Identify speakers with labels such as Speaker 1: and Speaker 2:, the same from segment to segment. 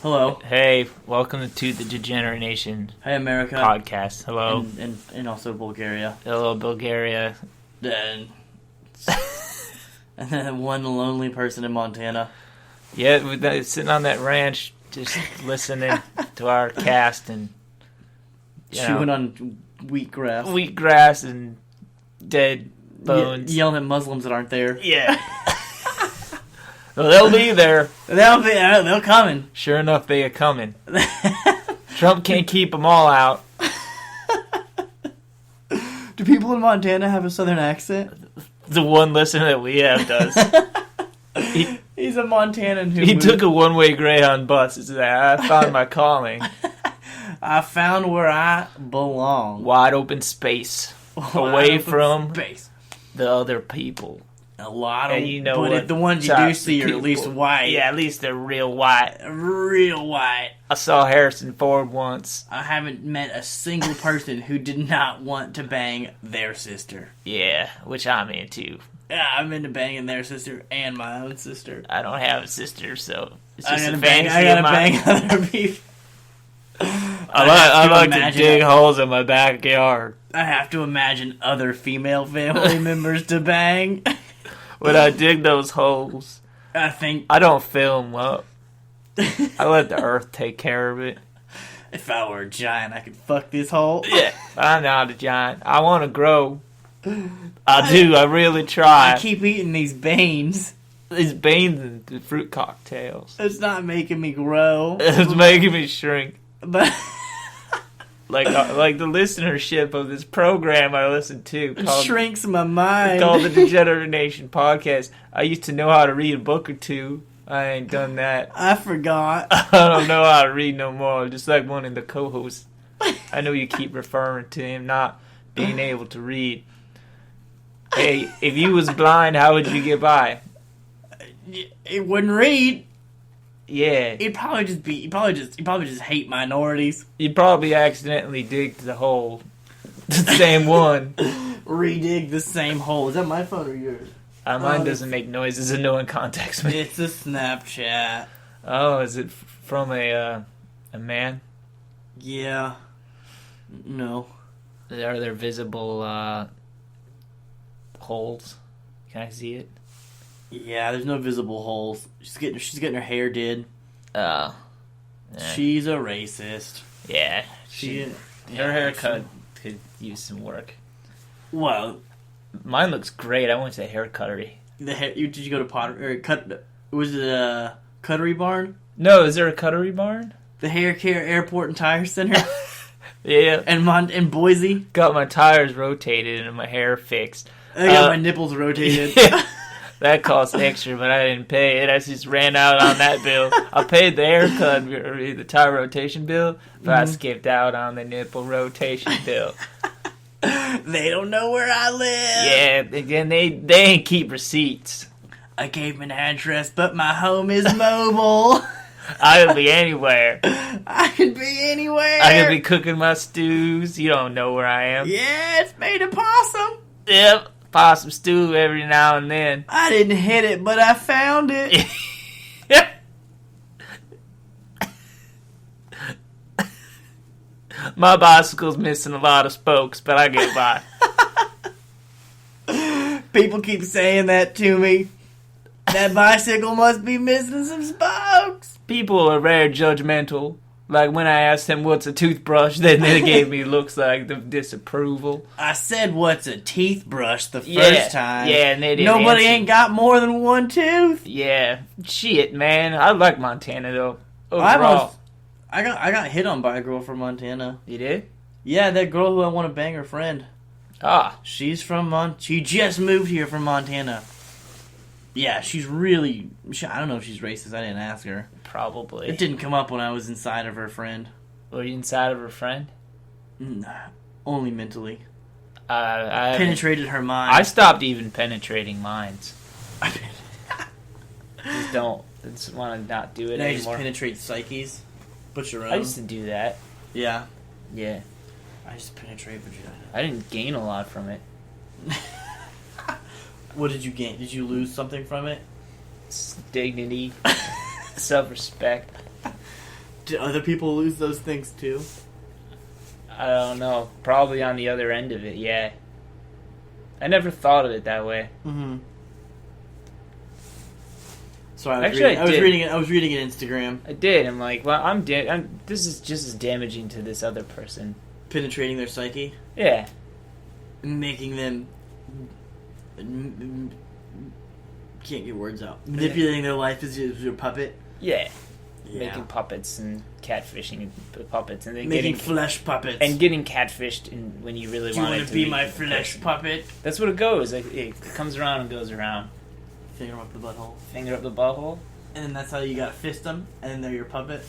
Speaker 1: Hello.
Speaker 2: Hey, welcome to the Degenerate Nation
Speaker 1: Hey, America.
Speaker 2: podcast. Hello.
Speaker 1: And also Bulgaria.
Speaker 2: Hello, Bulgaria.
Speaker 1: And then one lonely person in Montana.
Speaker 2: Yeah, sitting on that ranch, just listening to our cast and
Speaker 1: chewing on
Speaker 2: wheatgrass and dead bones.
Speaker 1: Yelling at Muslims that aren't there.
Speaker 2: Yeah. Well, they'll be there.
Speaker 1: They'll coming.
Speaker 2: Sure enough, they are coming. Trump can't keep them all out.
Speaker 1: Do people in Montana have a southern accent?
Speaker 2: The one listener that we have does.
Speaker 1: He's a Montanan who
Speaker 2: He took a one-way Greyhound bus. He said, I found my calling.
Speaker 1: I found where I belong.
Speaker 2: Wide open space. Away from the other people.
Speaker 1: A lot of,
Speaker 2: and you know
Speaker 1: but
Speaker 2: what?
Speaker 1: the ones you do see are at least white.
Speaker 2: Yeah, at least they're real white.
Speaker 1: Real white.
Speaker 2: I saw Harrison Ford once.
Speaker 1: I haven't met a single person who did not want to bang their sister.
Speaker 2: Yeah, which I'm into.
Speaker 1: Yeah, I'm into banging their sister and my own sister.
Speaker 2: I don't have a sister, so it's just
Speaker 1: I
Speaker 2: a fantasy
Speaker 1: gotta
Speaker 2: of mine.
Speaker 1: bang other people.
Speaker 2: I like to dig holes in my backyard.
Speaker 1: I have to imagine other female family members to bang.
Speaker 2: When I dig those holes, I don't fill them up. I let the earth take care of it.
Speaker 1: If I were a giant, I could fuck this hole.
Speaker 2: Yeah, I'm not a giant. I want to grow. I do. I really try.
Speaker 1: I keep eating these beans.
Speaker 2: These beans and the fruit cocktails.
Speaker 1: It's not making me grow.
Speaker 2: It's making me shrink.
Speaker 1: But
Speaker 2: like the listenership of this program I listen to called,
Speaker 1: shrinks my mind.
Speaker 2: Called the Degenerate Nation podcast. I used to know how to read a book or two. I ain't done that.
Speaker 1: I forgot.
Speaker 2: I don't know how to read no more. Just like one of the co-hosts. I know you keep referring to him not being able to read. Hey, if you was blind, how would you get by?
Speaker 1: It wouldn't read.
Speaker 2: Yeah.
Speaker 1: He'd probably just hate minorities.
Speaker 2: You'd probably accidentally dig the hole. The same one.
Speaker 1: Redig the same hole. Is that my phone or yours?
Speaker 2: Mine doesn't make noises and no one contacts me.
Speaker 1: It's a Snapchat.
Speaker 2: Oh, is it from a man?
Speaker 1: Yeah. No.
Speaker 2: Are there visible holes? Can I see it?
Speaker 1: Yeah, there's no visible holes. She's getting her hair did.
Speaker 2: Oh.
Speaker 1: She's a racist.
Speaker 2: Yeah. Her haircut could use some work.
Speaker 1: Well,
Speaker 2: mine looks great. I went to a hair cuttery.
Speaker 1: Did you go to was it a Cuttery Barn?
Speaker 2: No, is there a Cuttery Barn?
Speaker 1: The Hair Care Airport and Tire Center.
Speaker 2: Yeah.
Speaker 1: And Boise.
Speaker 2: Got my tires rotated and my hair fixed.
Speaker 1: I got my nipples rotated.
Speaker 2: Yeah. That cost extra, but I didn't pay it. I just ran out on that bill. I paid the haircut, the tire rotation bill, but I skipped out on the nipple rotation bill.
Speaker 1: They don't know where I live.
Speaker 2: Yeah, and they ain't keep receipts.
Speaker 1: I gave them an address, but my home is mobile.
Speaker 2: I could be anywhere.
Speaker 1: I could be anywhere.
Speaker 2: I could be cooking my stews. You don't know where I am.
Speaker 1: Yeah, it's made of possum.
Speaker 2: Yep. Possum stew every now and then.
Speaker 1: I didn't hit it, but I found it.
Speaker 2: My bicycle's missing a lot of spokes, but I get by.
Speaker 1: People keep saying that to me. That bicycle must be missing some spokes.
Speaker 2: People are very judgmental. Like when I asked them what's a toothbrush, then they gave me looks like the disapproval.
Speaker 1: I said what's a teeth brush the first time.
Speaker 2: Yeah, and they didn't
Speaker 1: Nobody
Speaker 2: answer.
Speaker 1: ain't got more than one tooth.
Speaker 2: Yeah, shit, man. I like Montana though. Overall,
Speaker 1: I got hit on by a girl from Montana.
Speaker 2: You did?
Speaker 1: Yeah, that girl who I want to bang her friend.
Speaker 2: Ah,
Speaker 1: she's from She just moved here from Montana. Yeah, she's really... I don't know if she's racist. I didn't ask her.
Speaker 2: Probably.
Speaker 1: It didn't come up when I was inside of her friend.
Speaker 2: Were you inside of her friend?
Speaker 1: Only mentally.
Speaker 2: I
Speaker 1: penetrated her mind.
Speaker 2: I stopped even penetrating minds. Just don't. I just want to not do it
Speaker 1: now
Speaker 2: anymore.
Speaker 1: You just penetrate psyches? Put your own?
Speaker 2: I used to do that.
Speaker 1: Yeah.
Speaker 2: Yeah.
Speaker 1: I just penetrate vagina.
Speaker 2: I didn't gain a lot from it.
Speaker 1: What did you gain? Did you lose something from it?
Speaker 2: Dignity. Self-respect.
Speaker 1: Do other people lose those things too?
Speaker 2: I don't know. Probably on the other end of it, yeah. I never thought of it that way.
Speaker 1: Mm-hmm. Sorry, I was reading an Instagram.
Speaker 2: I did. I'm like, well, this is just as damaging to this other person.
Speaker 1: Penetrating their psyche?
Speaker 2: Yeah.
Speaker 1: Making them... Can't get words out. Manipulating their life as your puppet?
Speaker 2: Yeah. Making puppets and catfishing puppets. And then
Speaker 1: making flesh puppets.
Speaker 2: And getting catfished when you really want it to.
Speaker 1: Do you want to be my flesh puppet?
Speaker 2: That's what it goes. It comes around and goes around.
Speaker 1: Finger up the butthole.
Speaker 2: Finger up the butthole.
Speaker 1: And then that's how you gotta fist them, and then they're your puppet.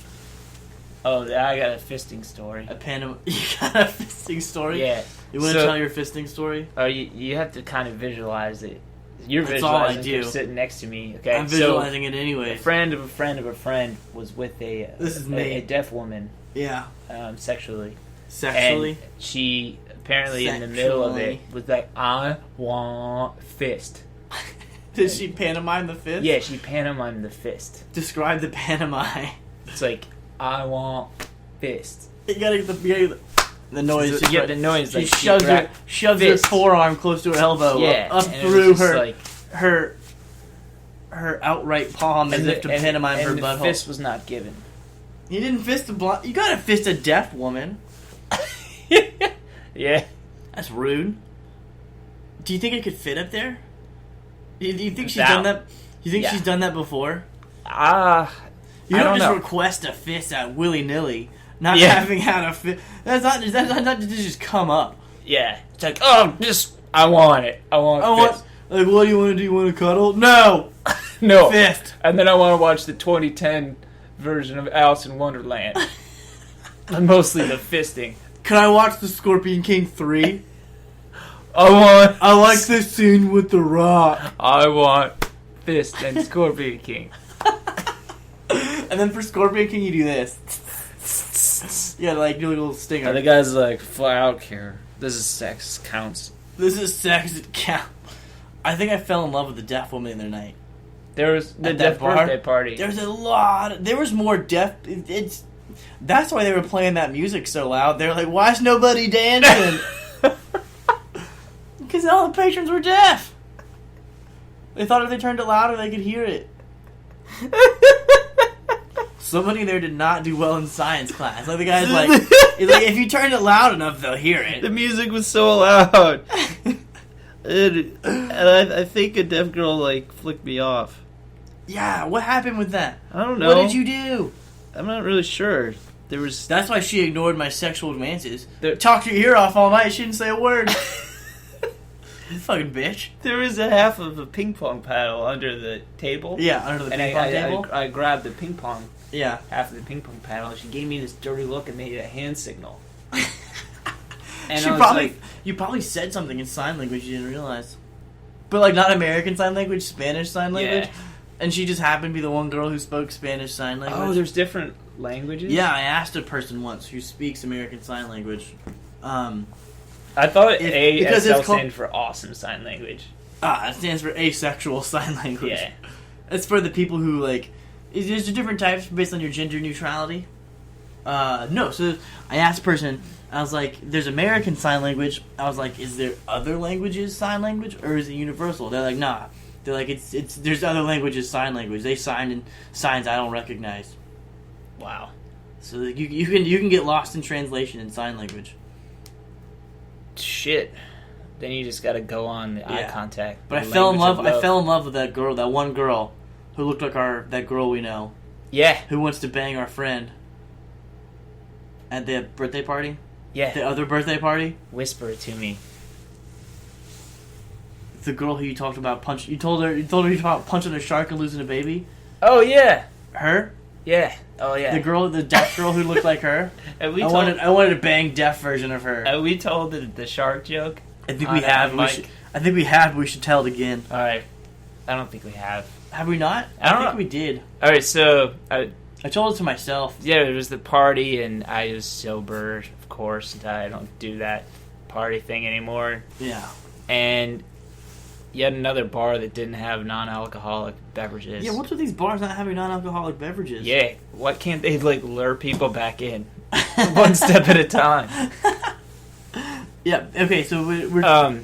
Speaker 2: Oh, I got a fisting story.
Speaker 1: You got a fisting story?
Speaker 2: Yeah.
Speaker 1: You want to tell your fisting story?
Speaker 2: Oh, you have to kind of visualize it. You're
Speaker 1: That's all I
Speaker 2: visualizing.
Speaker 1: do.
Speaker 2: You're sitting next to me. Okay.
Speaker 1: I'm visualizing it anyway.
Speaker 2: A friend of a friend of a friend was with a deaf woman.
Speaker 1: Yeah.
Speaker 2: Sexually.
Speaker 1: Sexually.
Speaker 2: And she apparently in the middle of it was like, "I want fist."
Speaker 1: Did she pantomime the fist?
Speaker 2: Yeah, she pantomimed the fist.
Speaker 1: Describe the pantomime.
Speaker 2: It's like, "I want fist."
Speaker 1: You gotta get the noise.
Speaker 2: So, yeah, the noise.
Speaker 1: She shoves her forearm close to her elbow, up through her outright palm as if to pantomime her butthole.
Speaker 2: The fist was not given.
Speaker 1: You didn't fist a blind. You gotta fist a deaf woman.
Speaker 2: Yeah,
Speaker 1: that's rude. Do you think it could fit up there? Do you think she's done that? You think she's done that before? You don't just request a fist out willy nilly. Not having had a fist. That's not to just come up.
Speaker 2: Yeah, it's like, I want it. I want fist.
Speaker 1: Like, what do you want to do? You want to cuddle? No,
Speaker 2: no
Speaker 1: fist.
Speaker 2: And then I want to watch the 2010 version of Alice in Wonderland. And mostly the fisting.
Speaker 1: Can I watch the Scorpion King 3?
Speaker 2: I
Speaker 1: like this scene with The Rock.
Speaker 2: I want fist and Scorpion King.
Speaker 1: And then for Scorpion King, you do this. Yeah, like do a little stinger.
Speaker 2: And the guy's like, "Fly out here. This is sex. Counts.
Speaker 1: This is sex. It counts." I think I fell in love with the deaf woman the other night.
Speaker 2: There was the deaf birthday party.
Speaker 1: There's a lot. There was more deaf. That's why they were playing that music so loud. They're like, "Why is nobody dancing?" Because all the patrons were deaf. They thought if they turned it louder, they could hear it. Somebody there did not do well in science class. Like the guy's like, he's like, if you turn it loud enough, they'll hear it.
Speaker 2: The music was so loud. and I think a deaf girl like flicked me off.
Speaker 1: Yeah, what happened with that?
Speaker 2: I don't know.
Speaker 1: What did you do?
Speaker 2: I'm not really sure.
Speaker 1: That's why she ignored my sexual advances. Talked your ear off all night. She didn't say a word. Fucking bitch.
Speaker 2: There was a half of a ping pong paddle under the table.
Speaker 1: Yeah, under the ping pong table.
Speaker 2: I grabbed the ping pong.
Speaker 1: Yeah.
Speaker 2: Half of the ping pong paddle. She gave me this dirty look and made a hand signal. And
Speaker 1: you probably said something in sign language you didn't realize. But like not American sign language, Spanish sign language. Yeah. And she just happened to be the one girl who spoke Spanish sign language.
Speaker 2: Oh, there's different languages?
Speaker 1: Yeah, I asked a person once who speaks American sign language.
Speaker 2: I thought ASL stands for awesome sign language.
Speaker 1: It stands for asexual sign language.
Speaker 2: Yeah.
Speaker 1: It's for the people who, like... There's different types based on your gender neutrality. No, so I asked a person, I was like, there's American Sign Language. I was like, is there other languages sign language, or is it universal? They're like, nah. They're like, it's there's other languages sign language. They sign in signs I don't recognize.
Speaker 2: Wow.
Speaker 1: So like, you can get lost in translation in sign language.
Speaker 2: Shit. Then you just got to go on the eye contact.
Speaker 1: But I fell in love. I fell in love with that girl. That one girl who looked like that girl we know.
Speaker 2: Yeah.
Speaker 1: Who wants to bang our friend at the birthday party?
Speaker 2: Yeah.
Speaker 1: The other birthday party?
Speaker 2: Whisper it to me.
Speaker 1: The girl who you talked about You told her about punching a shark and losing a baby?
Speaker 2: Oh, yeah.
Speaker 1: Her?
Speaker 2: Yeah. Oh, yeah.
Speaker 1: The deaf girl who looked like her? I wanted a bang deaf version of her.
Speaker 2: We told the shark joke?
Speaker 1: I think we have. I think we have. We should tell it again.
Speaker 2: All right. I don't think we have.
Speaker 1: Have we not?
Speaker 2: I don't
Speaker 1: think we did.
Speaker 2: All right, so
Speaker 1: I told it to myself.
Speaker 2: Yeah, it was the party, and I was sober, of course. And I don't do that party thing anymore.
Speaker 1: Yeah.
Speaker 2: And yet another bar that didn't have non-alcoholic beverages.
Speaker 1: Yeah, what's with these bars not having non-alcoholic beverages?
Speaker 2: Yeah, why can't they like lure people back in, one step at a time?
Speaker 1: Yeah. Okay. So we're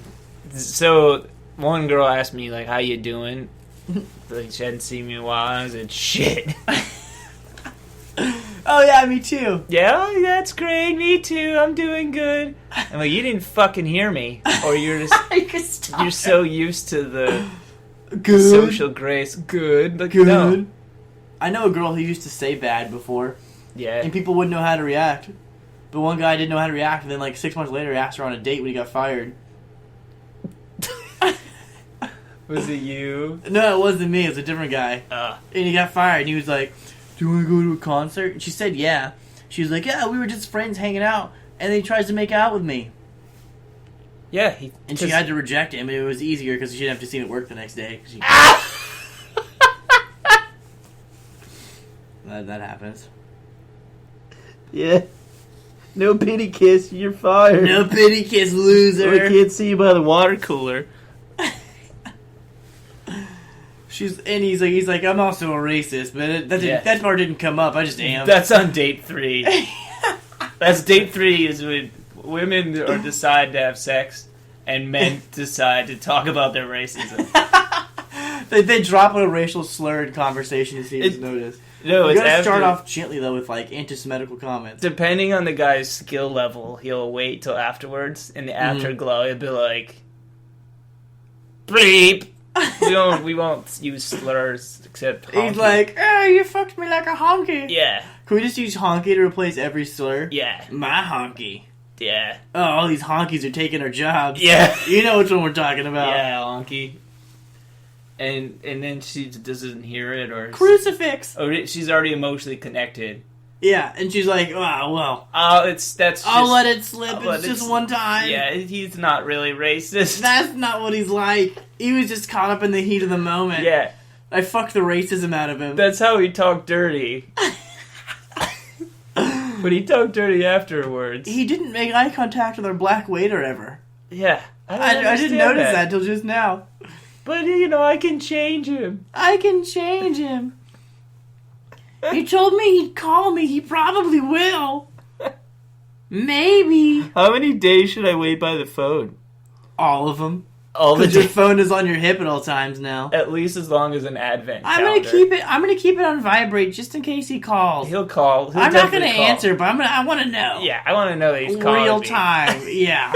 Speaker 2: So one girl asked me like, "How you doing?" Like she hadn't seen me in a while. I said, "Shit."
Speaker 1: Oh yeah, me too.
Speaker 2: Yeah, that's great. Me too. I'm doing good. I'm like, you didn't fucking hear me, or you're just you're so used to the
Speaker 1: good
Speaker 2: social grace. Good, like,
Speaker 1: good.
Speaker 2: No.
Speaker 1: I know a girl who used to say bad before,
Speaker 2: Yeah.
Speaker 1: and people wouldn't know how to react. But one guy didn't know how to react, and then like 6 months later, he asked her on a date when he got fired.
Speaker 2: Was it you?
Speaker 1: No, it wasn't me. It was a different guy. And he got fired, and he was like, "Do you want to go to a concert?" And she said, "Yeah." She was like, "Yeah, we were just friends hanging out." And then he tries to make out with me.
Speaker 2: Yeah.
Speaker 1: And she had to reject him, and it was easier because she didn't have to see him at work the next day. That happens.
Speaker 2: Yeah. No pity kiss, you're fired.
Speaker 1: No pity kiss, loser.
Speaker 2: I can't see you by the water cooler.
Speaker 1: He's like, I'm also a racist, but that part didn't come up. I just am.
Speaker 2: That's on date 3. That's date 3 is when women decide to have sex and men decide to talk about their racism.
Speaker 1: they drop a racial slur in conversation to see if it's noticed.
Speaker 2: No,
Speaker 1: you
Speaker 2: it's
Speaker 1: gotta start off gently though with like anti-Semitic comments.
Speaker 2: Depending on the guy's skill level, he'll wait till afterwards. In the afterglow, he'll be like, "Bleep." We won't use slurs except honky.
Speaker 1: He's like, "Oh, you fucked me like a honky."
Speaker 2: Yeah.
Speaker 1: Can we just use honky to replace every slur?
Speaker 2: Yeah.
Speaker 1: My honky.
Speaker 2: Yeah.
Speaker 1: Oh, all these honkies are taking our jobs.
Speaker 2: Yeah.
Speaker 1: You know which one we're talking about.
Speaker 2: Yeah, honky. And then she doesn't hear it, or
Speaker 1: crucifix.
Speaker 2: Oh, she's already emotionally connected.
Speaker 1: Yeah, and she's like, "Oh well,
Speaker 2: I'll
Speaker 1: let it slip. It's just one time."
Speaker 2: Yeah, he's not really racist.
Speaker 1: That's not what he's like. He was just caught up in the heat of the moment.
Speaker 2: Yeah,
Speaker 1: I fucked the racism out of him.
Speaker 2: That's how he talked dirty. But he talked dirty afterwards.
Speaker 1: He didn't make eye contact with our black waiter ever.
Speaker 2: Yeah,
Speaker 1: I didn't notice that till just now.
Speaker 2: But, I can change him.
Speaker 1: I can change him. He told me he'd call me. He probably will. Maybe.
Speaker 2: How many days should I wait by the phone?
Speaker 1: All of them.
Speaker 2: All the
Speaker 1: days. Your phone is on your hip at all times now.
Speaker 2: At least as long as an advent
Speaker 1: I'm
Speaker 2: calendar.
Speaker 1: gonna keep it on vibrate just in case he calls.
Speaker 2: He'll call.
Speaker 1: I'm not gonna answer, but I want to know.
Speaker 2: Yeah, I want to know that he's calling
Speaker 1: real
Speaker 2: me.
Speaker 1: time. Yeah.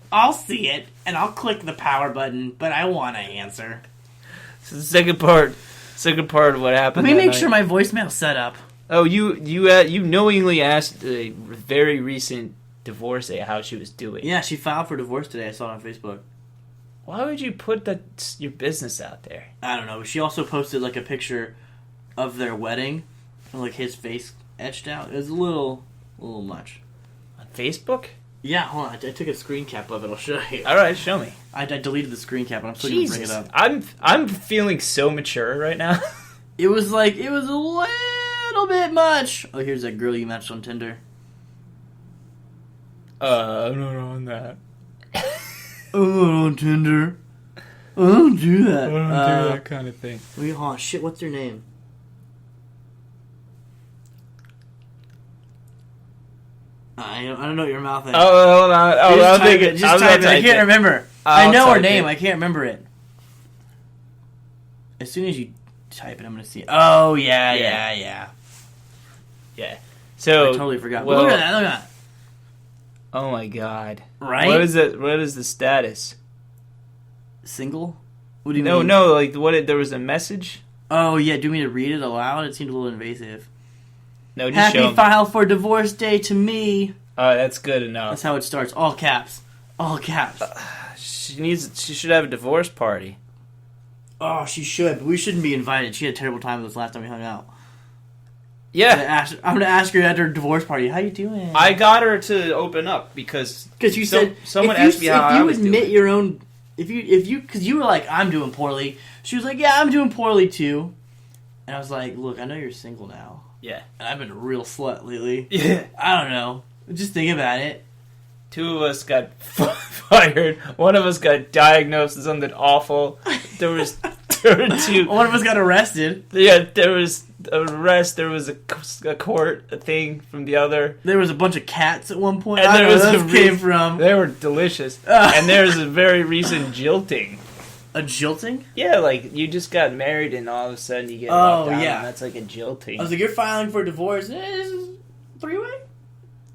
Speaker 1: I'll see it, and I'll click the power button, but I want to answer.
Speaker 2: So the second part of what happened.
Speaker 1: Let me make sure my voicemail's set up.
Speaker 2: Oh, you knowingly asked a very recent divorcee how she was doing.
Speaker 1: Yeah, she filed for divorce today. I saw it on Facebook.
Speaker 2: Why would you put your business out there?
Speaker 1: I don't know. She also posted like a picture of their wedding, and, like his face etched out. It was a little much.
Speaker 2: On Facebook?
Speaker 1: Yeah, hold on. I took a screen cap of it. I'll show you.
Speaker 2: All right, show me.
Speaker 1: I deleted the screen cap, and I'm still gonna bring it up.
Speaker 2: I'm feeling so mature right now.
Speaker 1: It was a little bit much. Oh, here's that girl you matched on Tinder.
Speaker 2: I'm not on that.
Speaker 1: I'm not on Tinder. I don't do that.
Speaker 2: I don't do that kind of thing.
Speaker 1: Oh shit! What's her name? I don't know what your mouth is.
Speaker 2: Oh, hold on. Oh,
Speaker 1: Just type it. Just type it. I can't remember. I know her name. I can't remember it. As soon as you type it, I'm gonna see it. Oh yeah.
Speaker 2: So
Speaker 1: I totally forgot.
Speaker 2: Well,
Speaker 1: look at that.
Speaker 2: Oh my god.
Speaker 1: Right?
Speaker 2: What is it? What is the status?
Speaker 1: Single? What do you mean?
Speaker 2: No. Like there was a message.
Speaker 1: Oh yeah. Do you mean to read it aloud? It seemed a little invasive.
Speaker 2: No, just show
Speaker 1: Happy
Speaker 2: 'em.
Speaker 1: file for divorce day to me.
Speaker 2: That's good enough.
Speaker 1: That's how it starts. All caps. All caps.
Speaker 2: She should have a divorce party.
Speaker 1: Oh, she should. But we shouldn't be invited. She had a terrible time with us last time we hung out.
Speaker 2: Yeah.
Speaker 1: I'm gonna ask her at her divorce party. How you doing?
Speaker 2: I got her to open up because
Speaker 1: you said
Speaker 2: someone asked me how I was doing.
Speaker 1: If you admit your own, because you were like, I'm doing poorly. She was like, yeah, I'm doing poorly too. And I was like, look, I know you're single now.
Speaker 2: Yeah.
Speaker 1: And I've been a real slut lately.
Speaker 2: Yeah.
Speaker 1: I don't know. Just think about it.
Speaker 2: 2 of us got fired. 1 of us got diagnosed with something awful. There were 2.
Speaker 1: One of us got arrested.
Speaker 2: Yeah, there was an arrest. There was a court thing from the other.
Speaker 1: There was a bunch of cats at one point.
Speaker 2: And
Speaker 1: I
Speaker 2: there
Speaker 1: don't know
Speaker 2: was
Speaker 1: where those came from.
Speaker 2: They were delicious. And there's a very recent jilting.
Speaker 1: A jilting?
Speaker 2: Yeah, like you just got married and all of a sudden you get locked down.
Speaker 1: Yeah.
Speaker 2: And that's like a jilting.
Speaker 1: I was like, you're filing for divorce. This is 3-way?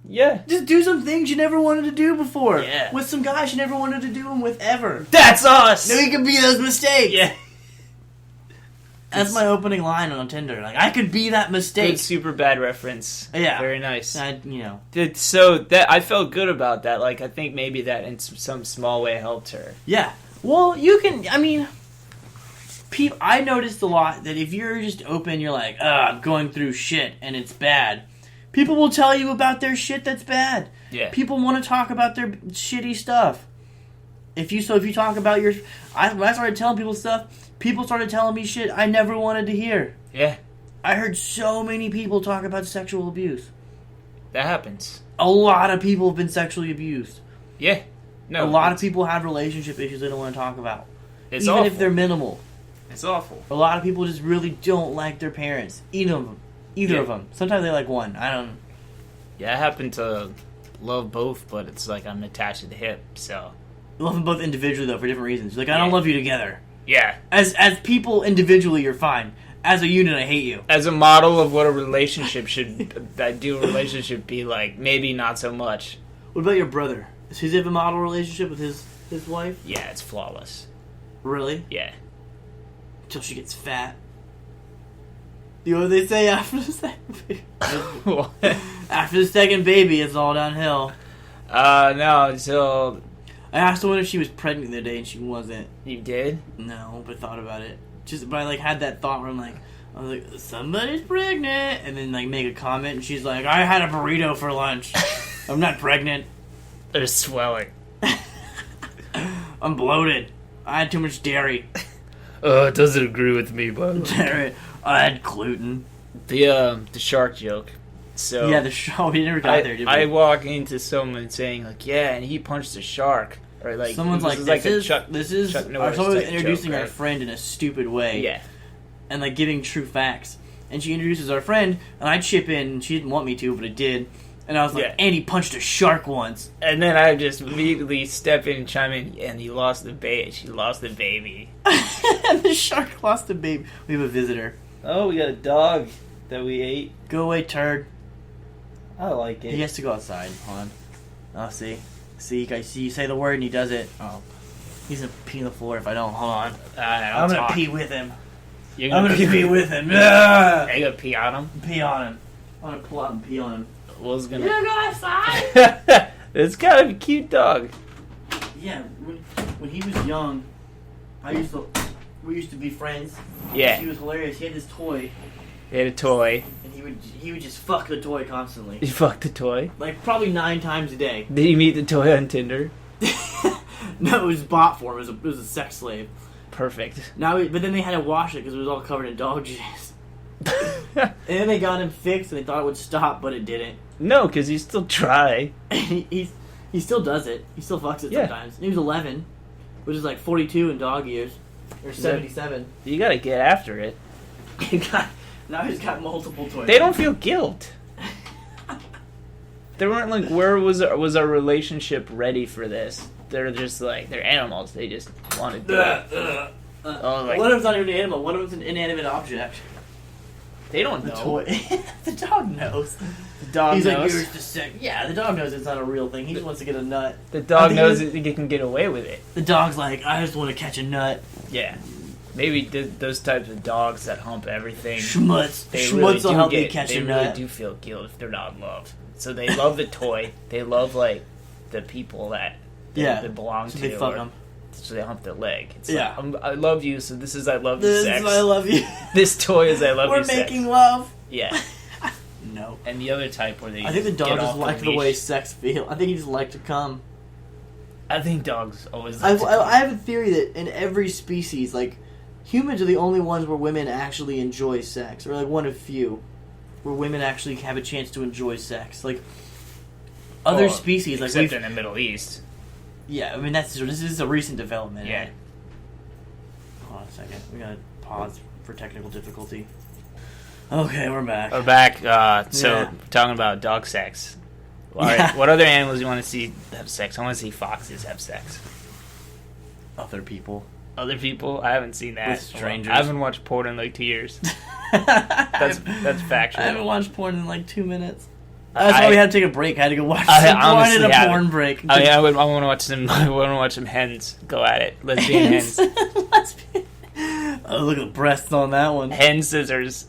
Speaker 2: Yeah.
Speaker 1: Just do some things you never wanted to do before.
Speaker 2: Yeah.
Speaker 1: With some guys you never wanted to do them with ever.
Speaker 2: That's us!
Speaker 1: No, you can be those mistakes.
Speaker 2: Yeah.
Speaker 1: That's my opening line on Tinder. Like, I could be that mistake.
Speaker 2: Good super bad reference.
Speaker 1: Yeah.
Speaker 2: Very nice.
Speaker 1: You know.
Speaker 2: So that I felt good about that. Like I think maybe that in some small way helped her.
Speaker 1: Yeah. Well, you can, I mean, I noticed a lot that if you're just open, you're like, I'm going through shit and it's bad. People will tell you about their shit that's bad.
Speaker 2: Yeah.
Speaker 1: People want to talk about their shitty stuff. If you talk about when I started telling people stuff, people started telling me shit I never wanted to hear.
Speaker 2: Yeah.
Speaker 1: I heard so many people talk about sexual abuse.
Speaker 2: That happens.
Speaker 1: A lot of people have been sexually abused.
Speaker 2: Yeah. No.
Speaker 1: A lot of people have relationship issues they don't want to talk about.
Speaker 2: It's
Speaker 1: even
Speaker 2: awful.
Speaker 1: if they're minimal.
Speaker 2: It's awful.
Speaker 1: A lot of people just really don't like their parents. Either of them. Sometimes they like one. I don't know.
Speaker 2: Yeah, I happen to love both, but it's like I'm attached to the hip, so.
Speaker 1: You love them both individually, though, for different reasons. Like, I don't love you together.
Speaker 2: Yeah.
Speaker 1: As people individually, you're fine. As a unit, I hate you.
Speaker 2: As a model of what a relationship ideal relationship be like, maybe not so much.
Speaker 1: What about your brother? Does he have a model relationship with his wife?
Speaker 2: Yeah, it's flawless.
Speaker 1: Really?
Speaker 2: Yeah.
Speaker 1: Until she gets fat. You know what they say after the second baby? After the second baby, it's all downhill.
Speaker 2: No, so...
Speaker 1: I asked her if she was pregnant the other day, and she wasn't.
Speaker 2: You did?
Speaker 1: No, but thought about it. But I had that thought where I was like, somebody's pregnant, and then make a comment, and she's like, I had a burrito for lunch. I'm not pregnant.
Speaker 2: There's swelling.
Speaker 1: I'm bloated. I had too much dairy.
Speaker 2: It doesn't agree with me, but
Speaker 1: Dairy. I had gluten.
Speaker 2: the shark joke. So
Speaker 1: Yeah, the show. We never got there, did we?
Speaker 2: I walk into someone saying like, yeah, and he punched a shark, or like
Speaker 1: Someone's like,
Speaker 2: Chuck Norris
Speaker 1: someone's
Speaker 2: type
Speaker 1: introducing
Speaker 2: joke,
Speaker 1: our
Speaker 2: right?
Speaker 1: friend in a stupid way.
Speaker 2: Yeah.
Speaker 1: And giving true facts. And she introduces our friend, and I chip in, and she didn't want me to, but I did. And I was like,
Speaker 2: Yeah.
Speaker 1: and he punched a shark once.
Speaker 2: And then I just immediately step in and chime in, and he lost the baby. She lost the baby.
Speaker 1: And the shark lost a baby. We have a visitor.
Speaker 2: Oh, we got a dog that we ate.
Speaker 1: Go away, turd.
Speaker 2: I like it.
Speaker 1: He has to go outside. Hold on. Oh, see? See, I see you say the word and he does it. Oh. He's gonna pee on the floor if I don't. Hold on. I'm gonna pee with him.
Speaker 2: You're
Speaker 1: I'm gonna pee with him. Yeah.
Speaker 2: Are you gonna pee on him?
Speaker 1: Pee on him. I'm gonna pull out and pee on him.
Speaker 2: Will's gonna...
Speaker 1: You go outside?
Speaker 2: It's kind of a cute dog.
Speaker 1: Yeah, when he was young, we used to be friends.
Speaker 2: Yeah.
Speaker 1: He was hilarious. He had this toy,
Speaker 2: He had a toy.
Speaker 1: and he would just fuck the toy constantly.
Speaker 2: You fucked the toy?
Speaker 1: Probably 9 times a day.
Speaker 2: Did you meet the toy on Tinder?
Speaker 1: No, it was bought for him. It was a sex slave.
Speaker 2: Perfect.
Speaker 1: But then they had to wash it because it was all covered in dog jizz. And then they got him fixed, and they thought it would stop, but it didn't.
Speaker 2: No, because you still try.
Speaker 1: he still does it. He still fucks it sometimes. And he was 11, which is 42 in dog years, or 77.
Speaker 2: You gotta get after it.
Speaker 1: Now he's got multiple toys.
Speaker 2: They don't feel guilt. They weren't like, where was our relationship ready for this? They're just they're animals. They just want to do it.
Speaker 1: One of them's not even an animal. One of them's an inanimate object.
Speaker 2: They don't
Speaker 1: The
Speaker 2: know.
Speaker 1: toy. The dog knows.
Speaker 2: The dog
Speaker 1: He's
Speaker 2: knows.
Speaker 1: like, you're just sick. Yeah, the dog knows it's not a real thing. He just wants to get a nut.
Speaker 2: The dog knows that he can get away with it.
Speaker 1: The dog's like, I just want to catch a nut.
Speaker 2: Yeah. Maybe those types of dogs that hump everything.
Speaker 1: Schmutz.
Speaker 2: They
Speaker 1: Schmutz
Speaker 2: really
Speaker 1: will
Speaker 2: do
Speaker 1: help you catch
Speaker 2: they
Speaker 1: a
Speaker 2: really
Speaker 1: nut.
Speaker 2: do feel guilt if they're not loved. So they love the toy. They love the people that they belong
Speaker 1: so
Speaker 2: to.
Speaker 1: they fuck them.
Speaker 2: So they hump their leg. It's
Speaker 1: Yeah.
Speaker 2: I love you, so this is I love you
Speaker 1: This
Speaker 2: sex.
Speaker 1: is I love you.
Speaker 2: This toy is I love
Speaker 1: We're
Speaker 2: you sex.
Speaker 1: making love.
Speaker 2: Yeah.
Speaker 1: No.
Speaker 2: And the other type where they
Speaker 1: I think the dog
Speaker 2: get
Speaker 1: just
Speaker 2: off
Speaker 1: liked the
Speaker 2: leash.
Speaker 1: way sex feel. I think he just liked to come.
Speaker 2: I think dogs always like to
Speaker 1: I have a theory that in every species, humans are the only ones where women actually enjoy sex, or one of few, where women actually have a chance to enjoy sex. other species, like
Speaker 2: except in the Middle East.
Speaker 1: Yeah, I mean this is a recent development.
Speaker 2: Yeah.
Speaker 1: Right? Hold on a second. We gotta pause for technical difficulty. Okay, we're back.
Speaker 2: We're back. We're talking about dog sex. All right. What other animals do you want to see have sex? I want to see foxes have sex.
Speaker 1: Other people.
Speaker 2: Other people? I haven't seen that.
Speaker 1: With strangers.
Speaker 2: I haven't watched porn in like 2 years. That's factual.
Speaker 1: I haven't watched porn in like 2 minutes. That's why we had to take a break. I had to go watch some
Speaker 2: honestly
Speaker 1: porn in a porn break.
Speaker 2: I want to watch some. I want to watch some hens go at it. Lesbian hens.
Speaker 1: Oh, look at the breasts on that one.
Speaker 2: Hen scissors.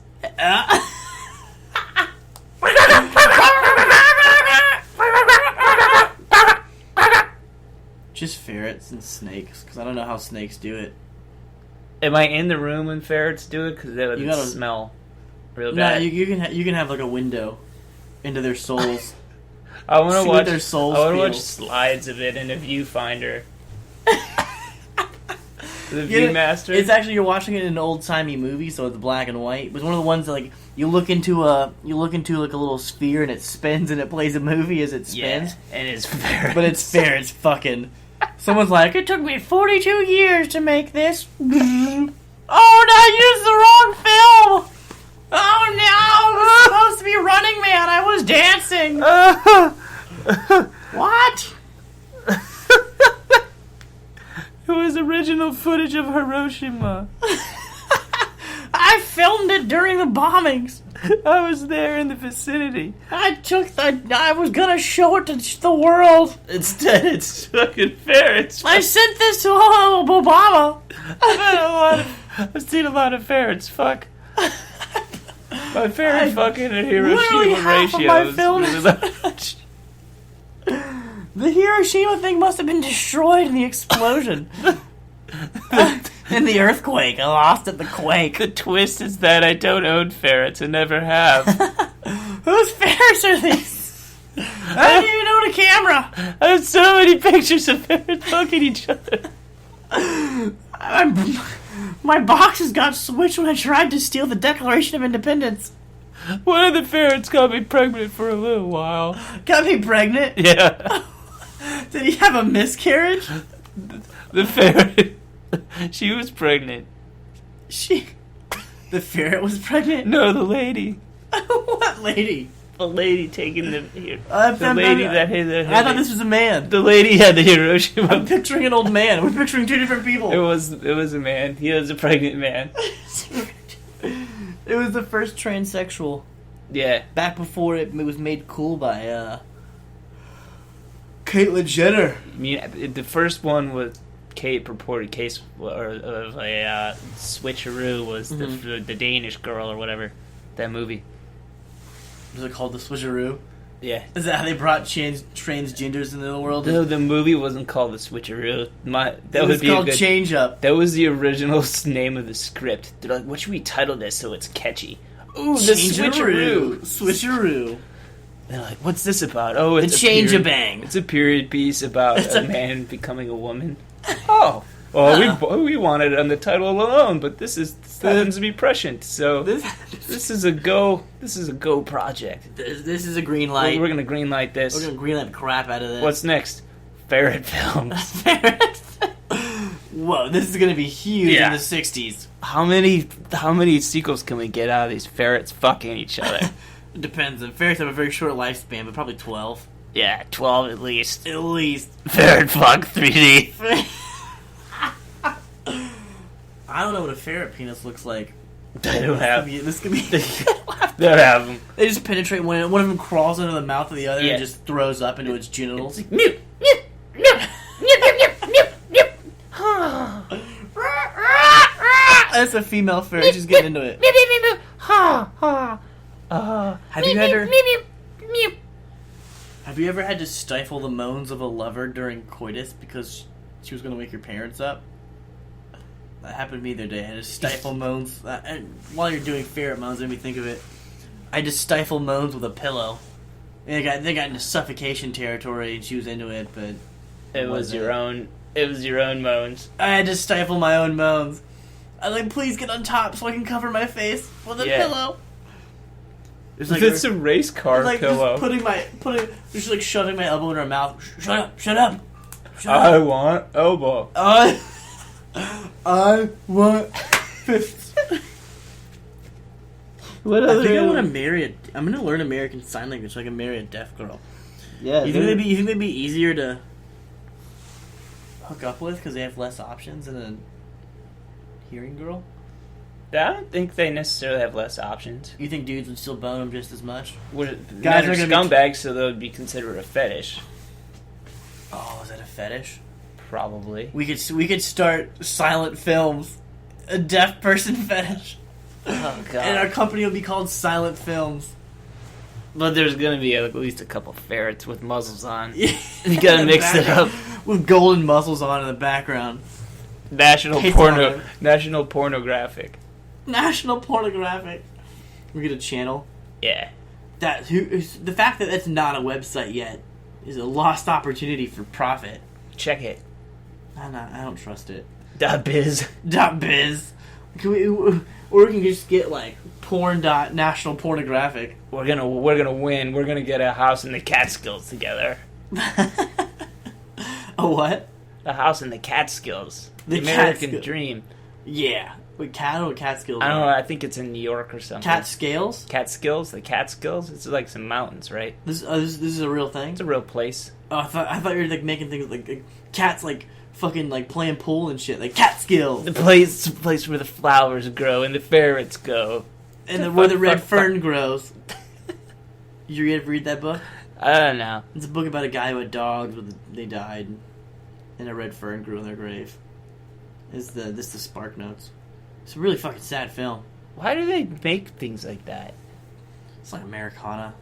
Speaker 1: Just ferrets and snakes, because I don't know how snakes do it.
Speaker 2: Am I in the room when ferrets do it? Because they would smell real bad.
Speaker 1: No, you can have like a window into their souls.
Speaker 2: I want to watch
Speaker 1: their souls.
Speaker 2: I want to watch slides of it in a viewfinder. The Viewmaster.
Speaker 1: It's actually, you're watching it in an old timey movie, so it's black and white. It was one of the ones that like you look into like a little sphere and it spins and it plays a movie as it spins.
Speaker 2: Yeah, and it's ferrets.
Speaker 1: But it's ferrets fucking. Someone's like, it took me 42 years to make this. Oh no, I used the wrong film. Oh no, I was supposed to be Running Man. I was dancing. What?
Speaker 2: It was original footage of Hiroshima.
Speaker 1: I filmed it during the bombings.
Speaker 2: I was there in the vicinity.
Speaker 1: I was gonna show it to the world.
Speaker 2: Instead, it's fucking ferrets.
Speaker 1: I sent this to Obama.
Speaker 2: I've seen a lot of ferrets. Fuck. My ferret fucking and Hiroshima ratio is really large.
Speaker 1: The Hiroshima thing must have been destroyed in the explosion. In the earthquake. I lost at the quake.
Speaker 2: The twist is that I don't own ferrets and never have.
Speaker 1: Whose ferrets are these? I don't even own a camera.
Speaker 2: I have so many pictures of ferrets fucking each other.
Speaker 1: My boxes got switched when I tried to steal the Declaration of Independence.
Speaker 2: One of the ferrets got me pregnant for a little while.
Speaker 1: Got me pregnant?
Speaker 2: Yeah.
Speaker 1: Did he have a miscarriage?
Speaker 2: The ferret. She was pregnant.
Speaker 1: The ferret was pregnant?
Speaker 2: No, the lady.
Speaker 1: What lady?
Speaker 2: The lady taking the lady that hit the.
Speaker 1: I thought this was a man.
Speaker 2: The lady had the Hiroshima.
Speaker 1: I'm picturing an old man. We're picturing two different people.
Speaker 2: It was a man. He was a pregnant man.
Speaker 1: It was the first transsexual.
Speaker 2: Yeah.
Speaker 1: Back before it was made cool by Caitlyn Jenner.
Speaker 2: I mean, the first one was purported case of a switcheroo was the Danish girl or whatever. That movie.
Speaker 1: Was it called The Switcheroo?
Speaker 2: Yeah.
Speaker 1: Is that how they brought transgenders into the world?
Speaker 2: No, the movie wasn't called The Switcheroo.
Speaker 1: It was called Change Up.
Speaker 2: That was the original name of the script. They're like, what should we title this so it's catchy? Ooh, The Switcheroo.
Speaker 1: Switcheroo.
Speaker 2: They're like, what's this about? Oh, it's
Speaker 1: Change-a-Bang.
Speaker 2: It's a period piece about a man becoming a woman. Oh. Well, we wanted it on the title alone, but this happens to be prescient. So this is a go project.
Speaker 1: This is a green light.
Speaker 2: We're gonna green light this.
Speaker 1: We're gonna green light the crap out of this.
Speaker 2: What's next? Ferret films.
Speaker 1: Ferrets. Whoa, this is gonna be huge in the 60s.
Speaker 2: How many sequels can we get out of these ferrets fucking each other?
Speaker 1: It depends. The ferrets have a very short lifespan, but probably 12.
Speaker 2: Yeah, 12 at least.
Speaker 1: At least.
Speaker 2: Ferret fuck 3D.
Speaker 1: I don't know what a ferret penis looks like.
Speaker 2: They don't have.
Speaker 1: This could be.
Speaker 2: They don't have them.
Speaker 1: They just penetrate one of them crawls into the mouth of the other and just throws up into its genitals.
Speaker 2: It's like, mew, mew, mew, mew, mew, mew, mew.
Speaker 1: That's a female ferret. She's getting into it.
Speaker 2: Mew, mew, mew, mew. Ha, ha.
Speaker 1: Have you ever? Have you ever had to stifle the moans of a lover during coitus because she was going to wake your parents up? That happened to me the other day. I had to stifle moans. And while you're doing ferret moans, let me think of it. I just stifle moans with a pillow. And they got into suffocation territory, and she was into it, but
Speaker 2: it was your own moans.
Speaker 1: I had to stifle my own moans. I was like, please get on top so I can cover my face with a pillow. It's like
Speaker 2: it's a race car
Speaker 1: like
Speaker 2: pillow.
Speaker 1: Just like shoving my elbow in her mouth. Shut up! Shut up! Shut
Speaker 2: I
Speaker 1: up!
Speaker 2: want elbow.
Speaker 1: I want fists.
Speaker 2: What
Speaker 1: I
Speaker 2: other?
Speaker 1: think I want to marry I'm gonna learn American Sign Language so I can marry a deaf girl.
Speaker 2: Yeah.
Speaker 1: You think they'd be easier to hook up with because they have less options than a hearing girl?
Speaker 2: I don't think they necessarily have less options.
Speaker 1: You think dudes would still bone them just as much?
Speaker 2: Guys are scumbags, so they would be considered a fetish.
Speaker 1: Oh, is that a fetish?
Speaker 2: Probably.
Speaker 1: We could start silent films, a deaf person fetish.
Speaker 2: Oh god.
Speaker 1: And our company will be called Silent Films.
Speaker 2: But there's gonna be at least a couple ferrets with muzzles on.
Speaker 1: You
Speaker 2: gotta mix it up.
Speaker 1: With golden muzzles on in the background.
Speaker 2: National pornographic.
Speaker 1: National Pornographic. We get a channel.
Speaker 2: Yeah.
Speaker 1: The fact that that's not a website yet is a lost opportunity for profit.
Speaker 2: Check it.
Speaker 1: I don't trust it.
Speaker 2: .biz.
Speaker 1: .biz. Or we can just get like National Pornographic.
Speaker 2: We're gonna win. We're gonna get a house in the Catskills together.
Speaker 1: A what?
Speaker 2: A house in the Catskills.
Speaker 1: The
Speaker 2: American dream.
Speaker 1: Yeah. Wait, Catskills.
Speaker 2: I don't know. I think it's in New York or something.
Speaker 1: Catskills?
Speaker 2: Catskills? The Catskills? It's like some mountains, right?
Speaker 1: This is a real thing?
Speaker 2: It's a real place.
Speaker 1: Oh, I thought you were like making things like cats like fucking like playing pool and shit. Like Catskills.
Speaker 2: The place where the flowers grow and the ferrets go.
Speaker 1: And where the red fern grows. You ever read that book?
Speaker 2: I don't know.
Speaker 1: It's a book about a guy who had dogs, but they died, and a red fern grew in their grave. This the Spark Notes. It's a really fucking sad film.
Speaker 2: Why do they make things like that?
Speaker 1: It's like Americana.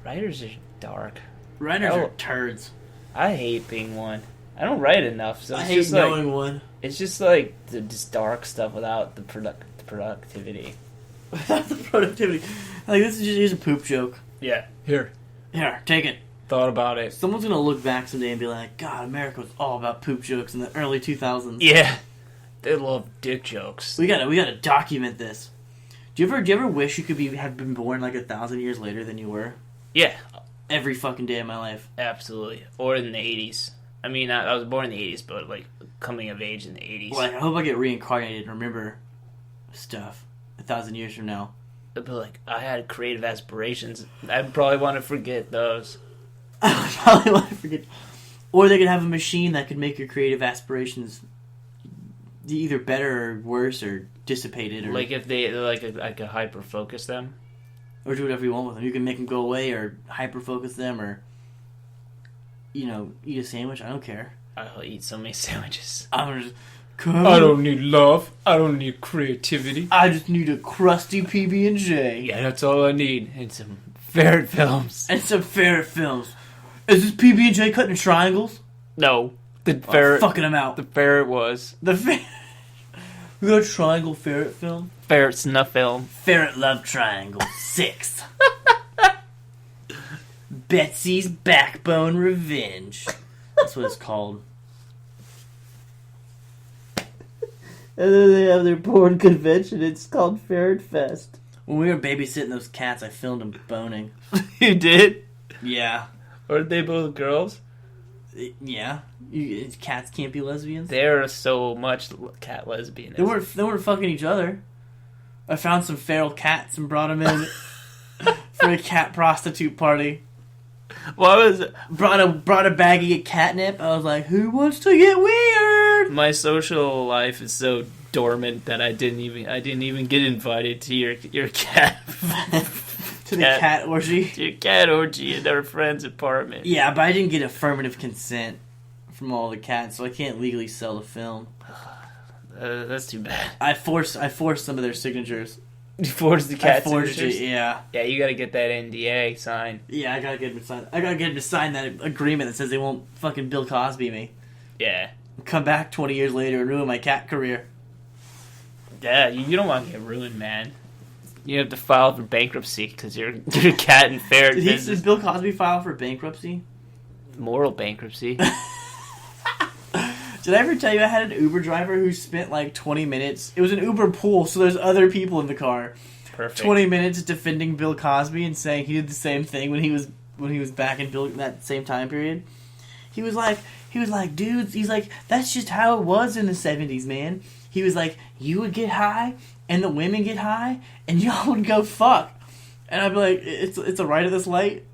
Speaker 2: Writers are dark.
Speaker 1: Writers are turds.
Speaker 2: I hate being one. I don't write enough, so it's
Speaker 1: I hate
Speaker 2: just
Speaker 1: knowing one.
Speaker 2: It's just like just dark stuff without the productivity.
Speaker 1: Without the productivity. Like, this is just a poop joke.
Speaker 2: Yeah. Here,
Speaker 1: take it.
Speaker 2: Thought about it.
Speaker 1: Someone's gonna look back someday and be like, God, America was all about poop jokes in the early 2000s.
Speaker 2: Yeah. They love dick jokes.
Speaker 1: We gotta document this. Do you ever wish you could have been born like 1,000 years later than you were?
Speaker 2: Yeah.
Speaker 1: Every fucking day of my life.
Speaker 2: Absolutely. Or in the 80s. I mean, I was born in the 80s, but like coming of age in the 80s.
Speaker 1: Like, I hope I get reincarnated and remember stuff 1,000 years from now.
Speaker 2: But like, I had creative aspirations. I'd probably want to forget those.
Speaker 1: I would probably want to forget. Or they could have a machine that could make your creative aspirations either better or worse or dissipated. Or,
Speaker 2: like if I could hyper focus them.
Speaker 1: Or do whatever you want with them. You can make them go away or hyper focus them or, eat a sandwich. I don't care.
Speaker 2: I'll eat so many sandwiches.
Speaker 1: I'm just...
Speaker 2: I don't need love. I don't need creativity.
Speaker 1: I just need a crusty PB&J.
Speaker 2: Yeah, that's all I need. And some ferret films.
Speaker 1: Is this PB&J cut in triangles?
Speaker 2: No. The ferret...
Speaker 1: fucking them out.
Speaker 2: The ferret was.
Speaker 1: We got a triangle ferret film?
Speaker 2: Ferret snuff film.
Speaker 1: Ferret Love Triangle 6. Betsy's Backbone Revenge. That's what it's called. And then they have their porn convention. It's called Ferret Fest. When we were babysitting those cats, I filmed them boning.
Speaker 2: You did?
Speaker 1: Yeah.
Speaker 2: Or they both girls?
Speaker 1: Yeah. Cats can't be lesbians?
Speaker 2: They're so much cat lesbianism.
Speaker 1: They weren't fucking each other. I found some feral cats and brought them in for a cat prostitute party.
Speaker 2: What was it?
Speaker 1: Brought a baggie of catnip. I was like, who wants to get weird?
Speaker 2: My social life is so dormant that I didn't even get invited to your cat
Speaker 1: to the cat orgy.
Speaker 2: To your cat orgy at our friend's apartment.
Speaker 1: Yeah, but I didn't get affirmative consent from all the cats, so I can't legally sell the film.
Speaker 2: That's too bad.
Speaker 1: I forced some of their signatures.
Speaker 2: You forged the cat
Speaker 1: signatures?
Speaker 2: signatures?
Speaker 1: Yeah.
Speaker 2: Yeah, you gotta get that NDA signed.
Speaker 1: Yeah, I gotta get him to sign that agreement that says they won't fucking Bill Cosby me.
Speaker 2: Yeah.
Speaker 1: Come back 20 years later and ruin my cat career.
Speaker 2: Yeah, you don't want to get ruined, man. You have to file for bankruptcy because you're a cat and ferret business.
Speaker 1: Did Bill Cosby file for bankruptcy?
Speaker 2: Moral bankruptcy.
Speaker 1: Did I ever tell you I had an Uber driver who spent like 20 minutes... It was an Uber pool, so there's other people in the car.
Speaker 2: Perfect.
Speaker 1: 20 minutes defending Bill Cosby and saying he did the same thing when he was back in that same time period. He was like, dudes, he's like, that's just how it was in the 70s, man. He was like, you would get high, and the women get high, and y'all would go fuck. And I'd be like, it's a right of this light?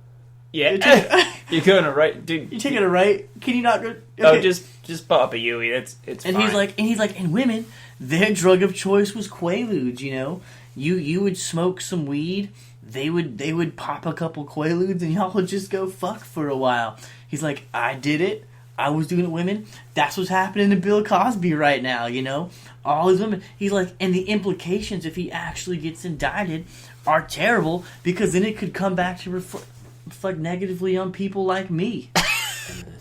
Speaker 2: Yeah. You're going to right, dude.
Speaker 1: You're taking a right? Can you not go? Okay.
Speaker 2: Oh, just pop a Yui. It's
Speaker 1: and
Speaker 2: fine.
Speaker 1: He's like, and women, their drug of choice was Quaaludes, you know? You would smoke some weed, they would pop a couple Quaaludes, and y'all would just go fuck for a while. He's like, I did it. I was doing it with women. That's what's happening to Bill Cosby right now, you know? All these women. He's like, and the implications if he actually gets indicted are terrible, because then it could come back to reflect negatively on people like me.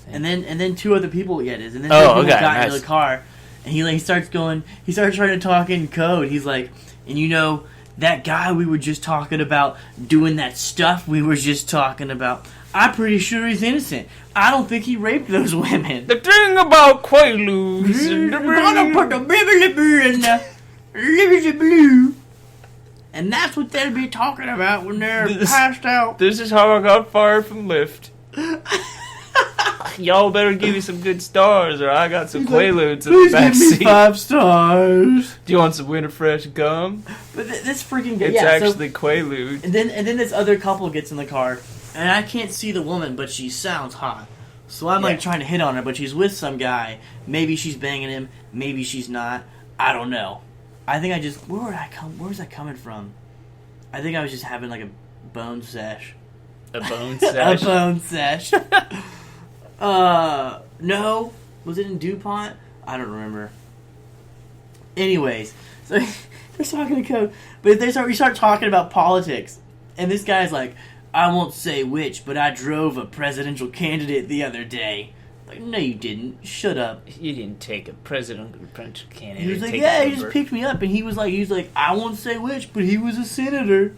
Speaker 1: and then two other people get it. And then two people got into the car. And he starts trying to talk in code. He's like, and you know, that guy we were just talking about doing that stuff we were just talking about, I'm pretty sure he's innocent. I don't think he raped those women.
Speaker 2: The thing about Quaaludes...
Speaker 1: I'm gonna put the bibbly in the libbly blue. And that's what they'll be talking about when they're passed out.
Speaker 2: This is how I got fired from Lyft. Y'all better give me some good stars, or I got some Quaaludes in the backseat.
Speaker 1: Please give me 5 stars.
Speaker 2: Do you want some winter fresh gum?
Speaker 1: But this freaking guy,
Speaker 2: it's actually Quaalude.
Speaker 1: And then this other couple gets in the car, and I can't see the woman, but she sounds hot. So I'm like trying to hit on her, but she's with some guy. Maybe she's banging him. Maybe she's not. I don't know. I think where was I coming from? I think I was just having like a bone sesh.
Speaker 2: A bone sesh?
Speaker 1: A bone sesh. No. Was it in DuPont? I don't remember. Anyways, so they're talking to code, but we start talking about politics, and this guy's like, I won't say which, but I drove a presidential candidate the other day. Like, no, you didn't. Shut up.
Speaker 2: You didn't take a presidential candidate.
Speaker 1: He was like, yeah, he just picked me up, and he was like, I won't say which, but he was a senator.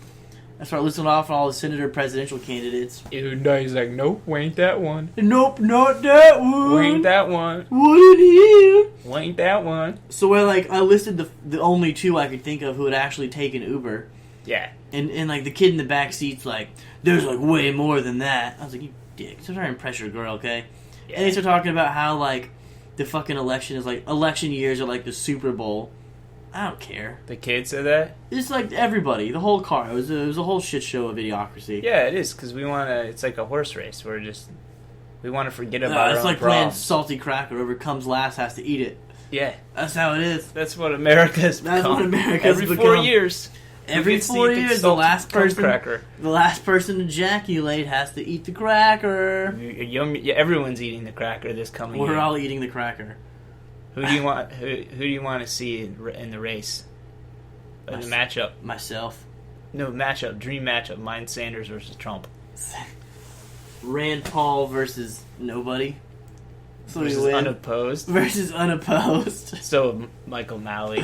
Speaker 1: I started listening off on all the senator presidential candidates.
Speaker 2: And he's like, nope, ain't that one.
Speaker 1: Nope, not that one.
Speaker 2: Ain't that one.
Speaker 1: What in here?
Speaker 2: Ain't that one.
Speaker 1: So I listed the only 2 I could think of who had actually taken Uber.
Speaker 2: Yeah.
Speaker 1: And like the kid in the back seat's like, there's like way more than that. I was like, you dick. Stop trying to impress your girl, okay? Yeah. And they start talking about how like the fucking election is like, election years are like the Super Bowl. I don't care.
Speaker 2: The kid said that?
Speaker 1: It's like everybody, the whole car. It was a whole shit show of idiocracy.
Speaker 2: Yeah, it is, because we want to, it's like a horse race. We want to forget about our own
Speaker 1: It's like
Speaker 2: problems.
Speaker 1: playing salty cracker. Whoever comes last has to eat it.
Speaker 2: Yeah.
Speaker 1: That's how it is.
Speaker 2: That's what America's become.
Speaker 1: That's what America's
Speaker 2: become. Every 4 years.
Speaker 1: Every 4 years, the last person to ejaculate has to eat the cracker.
Speaker 2: Everyone's eating the cracker this coming year.
Speaker 1: We're all eating the cracker.
Speaker 2: Who do you want? Who do you want to see in the race? In the matchup.
Speaker 1: Myself.
Speaker 2: No matchup. Dream matchup. Mine Sanders versus Trump.
Speaker 1: Rand Paul versus nobody. So
Speaker 2: versus unopposed.
Speaker 1: Versus unopposed.
Speaker 2: So Mike O'Malley.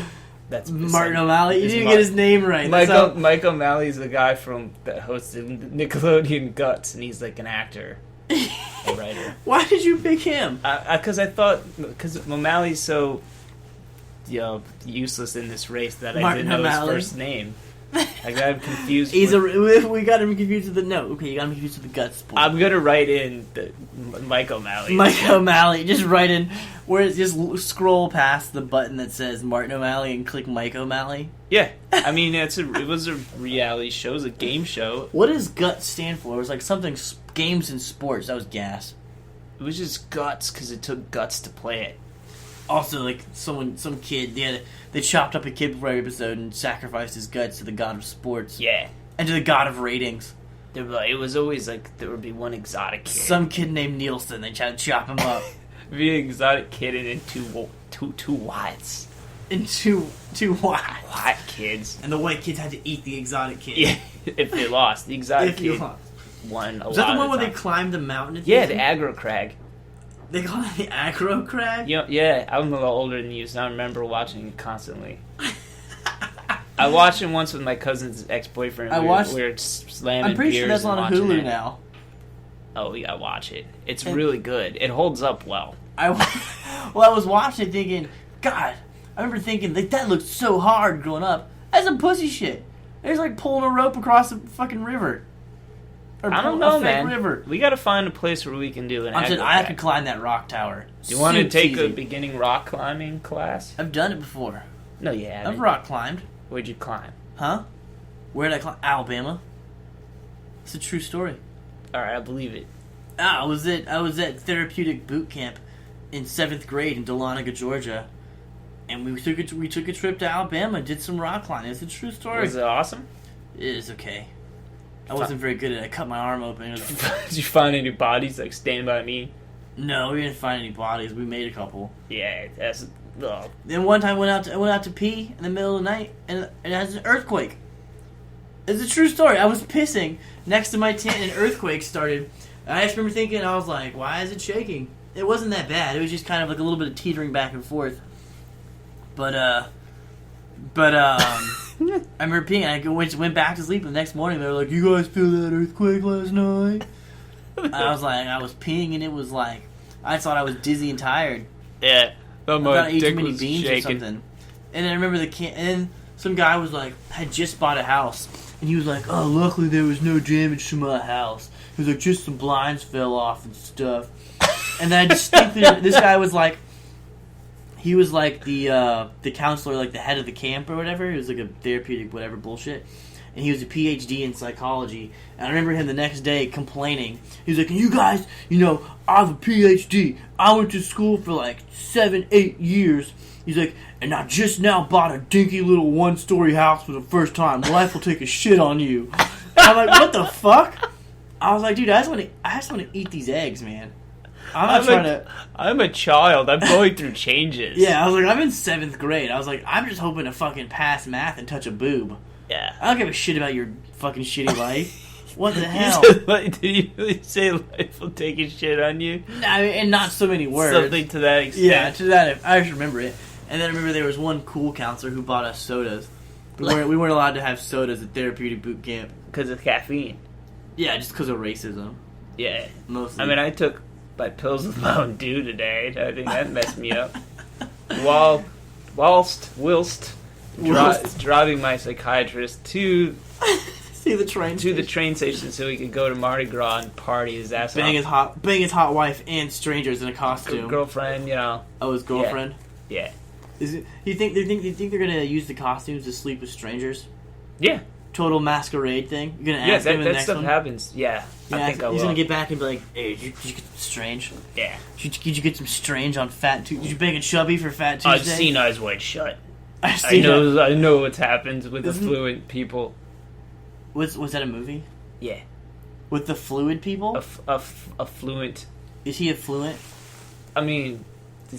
Speaker 2: That's
Speaker 1: Martin O'Malley. You didn't get his name right.
Speaker 2: Mike O'Malley's the guy that hosted Nickelodeon Guts, and he's like an actor. A writer.
Speaker 1: Why did you pick him?
Speaker 2: Because because O'Malley's so useless in this race that I didn't know his first name. I got him confused.
Speaker 1: We got him confused with you got him confused with the Guts. Point.
Speaker 2: I'm gonna write in Mike O'Malley.
Speaker 1: Mike O'Malley. Just write in just scroll past the button that says Martin O'Malley and click Mike O'Malley.
Speaker 2: Yeah, I mean it was a reality show, it was a game show.
Speaker 1: What does Guts stand for? It was like something games and sports. That was gas.
Speaker 2: It was just guts because it took guts to play it.
Speaker 1: Also, like some kid, they chopped up a kid before every episode and sacrificed his guts to the god of sports.
Speaker 2: Yeah,
Speaker 1: and to the god of ratings.
Speaker 2: It was always like there would be one exotic kid.
Speaker 1: Some kid named Nielsen. They tried to chop him up.
Speaker 2: Be an exotic kid and then two whites.
Speaker 1: And two whites.
Speaker 2: White kids.
Speaker 1: And the white kids had to eat the exotic kid.
Speaker 2: Yeah, if they lost, the exotic kid won a lot.
Speaker 1: Was that the one where they climbed the mountain?
Speaker 2: Yeah, the aggro crag.
Speaker 1: They call it the aggro crag?
Speaker 2: Yeah, I'm a little older than you, so I remember watching it constantly. I watched it once with my cousin's ex-boyfriend. We were slamming
Speaker 1: I'm pretty
Speaker 2: beers
Speaker 1: sure that's on Hulu now.
Speaker 2: Oh, yeah, watch it. It's really good. It holds up well.
Speaker 1: I was watching it thinking, God, I remember thinking, like, that looked so hard growing up. That's some pussy shit. It's like pulling a rope across a fucking river.
Speaker 2: I don't know, man.
Speaker 1: River.
Speaker 2: We gotta find a place where we can do an acrobat.
Speaker 1: I could climb that rock tower.
Speaker 2: Do you want to take a beginning rock climbing class?
Speaker 1: I've done it before.
Speaker 2: No, you haven't.
Speaker 1: I've rock climbed.
Speaker 2: Where'd you climb?
Speaker 1: Huh? Where did I climb? Alabama. It's a true story.
Speaker 2: Alright, I believe it.
Speaker 1: I was at therapeutic boot camp in 7th grade in Dahlonega, Georgia. And we took a trip to Alabama and did some rock climbing. It's a true story.
Speaker 2: Was it awesome?
Speaker 1: It is okay. I wasn't very good at it. I cut my arm open.
Speaker 2: Did you find any bodies like Stand By Me?
Speaker 1: No, we didn't find any bodies. We made a couple.
Speaker 2: Yeah, that's... Ugh.
Speaker 1: Then one time I went out to pee in the middle of the night and it has an earthquake. It's a true story. I was pissing next to my tent and an earthquake started. And I just remember thinking, I was like, why is it shaking? It wasn't that bad. It was just kind of like a little bit of teetering back and forth. But I remember peeing and I went back to sleep. The next morning they were like, you guys feel that earthquake last night? I was like, I was peeing and it was like, I thought I was dizzy and tired.
Speaker 2: Yeah.
Speaker 1: I thought I ate too many beans shaking. Or something. And I remember and some guy was like, had just bought a house. And he was like, oh, luckily there was no damage to my house. He was like, just some blinds fell off and stuff. And then I distinctly, this guy was like, he was like the counselor, like the head of the camp or whatever. He was like a therapeutic whatever bullshit. And he was a PhD in psychology. And I remember him the next day complaining. He was like, you guys, I have a PhD. I went to school for like 7-8 years. He's like, and I just now bought a dinky little 1-story house for the first time. Life will take a shit on you. I'm like, what the fuck? I was like, dude, I just want to eat these eggs, man.
Speaker 2: I'm a child. I'm going through changes.
Speaker 1: Yeah, I was like, I'm in 7th grade. I was like, I'm just hoping to fucking pass math and touch a boob.
Speaker 2: Yeah.
Speaker 1: I don't give a shit about your fucking shitty life. What the hell?
Speaker 2: Did you really say life will take a shit on you?
Speaker 1: I mean, and not so many words.
Speaker 2: Something to that extent.
Speaker 1: Yeah, to that. I just remember it. And then I remember there was one cool counselor who bought us sodas. We weren't allowed to have sodas at therapeutic boot camp.
Speaker 2: Because of caffeine.
Speaker 1: Yeah, just because of racism.
Speaker 2: Yeah.
Speaker 1: Mostly.
Speaker 2: I mean, I took my pills with Mountain Dew today. I think that messed me up. Whilst driving my psychiatrist to
Speaker 1: the train
Speaker 2: station so he could go to Mardi Gras and party his ass
Speaker 1: off. Bang his hot wife and strangers in a costume.
Speaker 2: Girlfriend,
Speaker 1: Oh, his girlfriend?
Speaker 2: Yeah.
Speaker 1: Is it? You think they're gonna use the costumes to sleep with strangers?
Speaker 2: Yeah.
Speaker 1: Total masquerade thing. You're gonna ask him in the next
Speaker 2: that stuff
Speaker 1: one?
Speaker 2: happens. Yeah. I think I will.
Speaker 1: He's gonna get back and be like, "Hey, did you get some strange?
Speaker 2: Yeah.
Speaker 1: Did you get some strange on Fat Tuesday? Did you bang a chubby for Fat Tuesday?"
Speaker 2: I've seen Eyes Wide Shut.
Speaker 1: I
Speaker 2: know what's happened with affluent people.
Speaker 1: Was that a movie?
Speaker 2: Yeah.
Speaker 1: With the fluid people?
Speaker 2: Affluent.
Speaker 1: Is he affluent?
Speaker 2: I mean,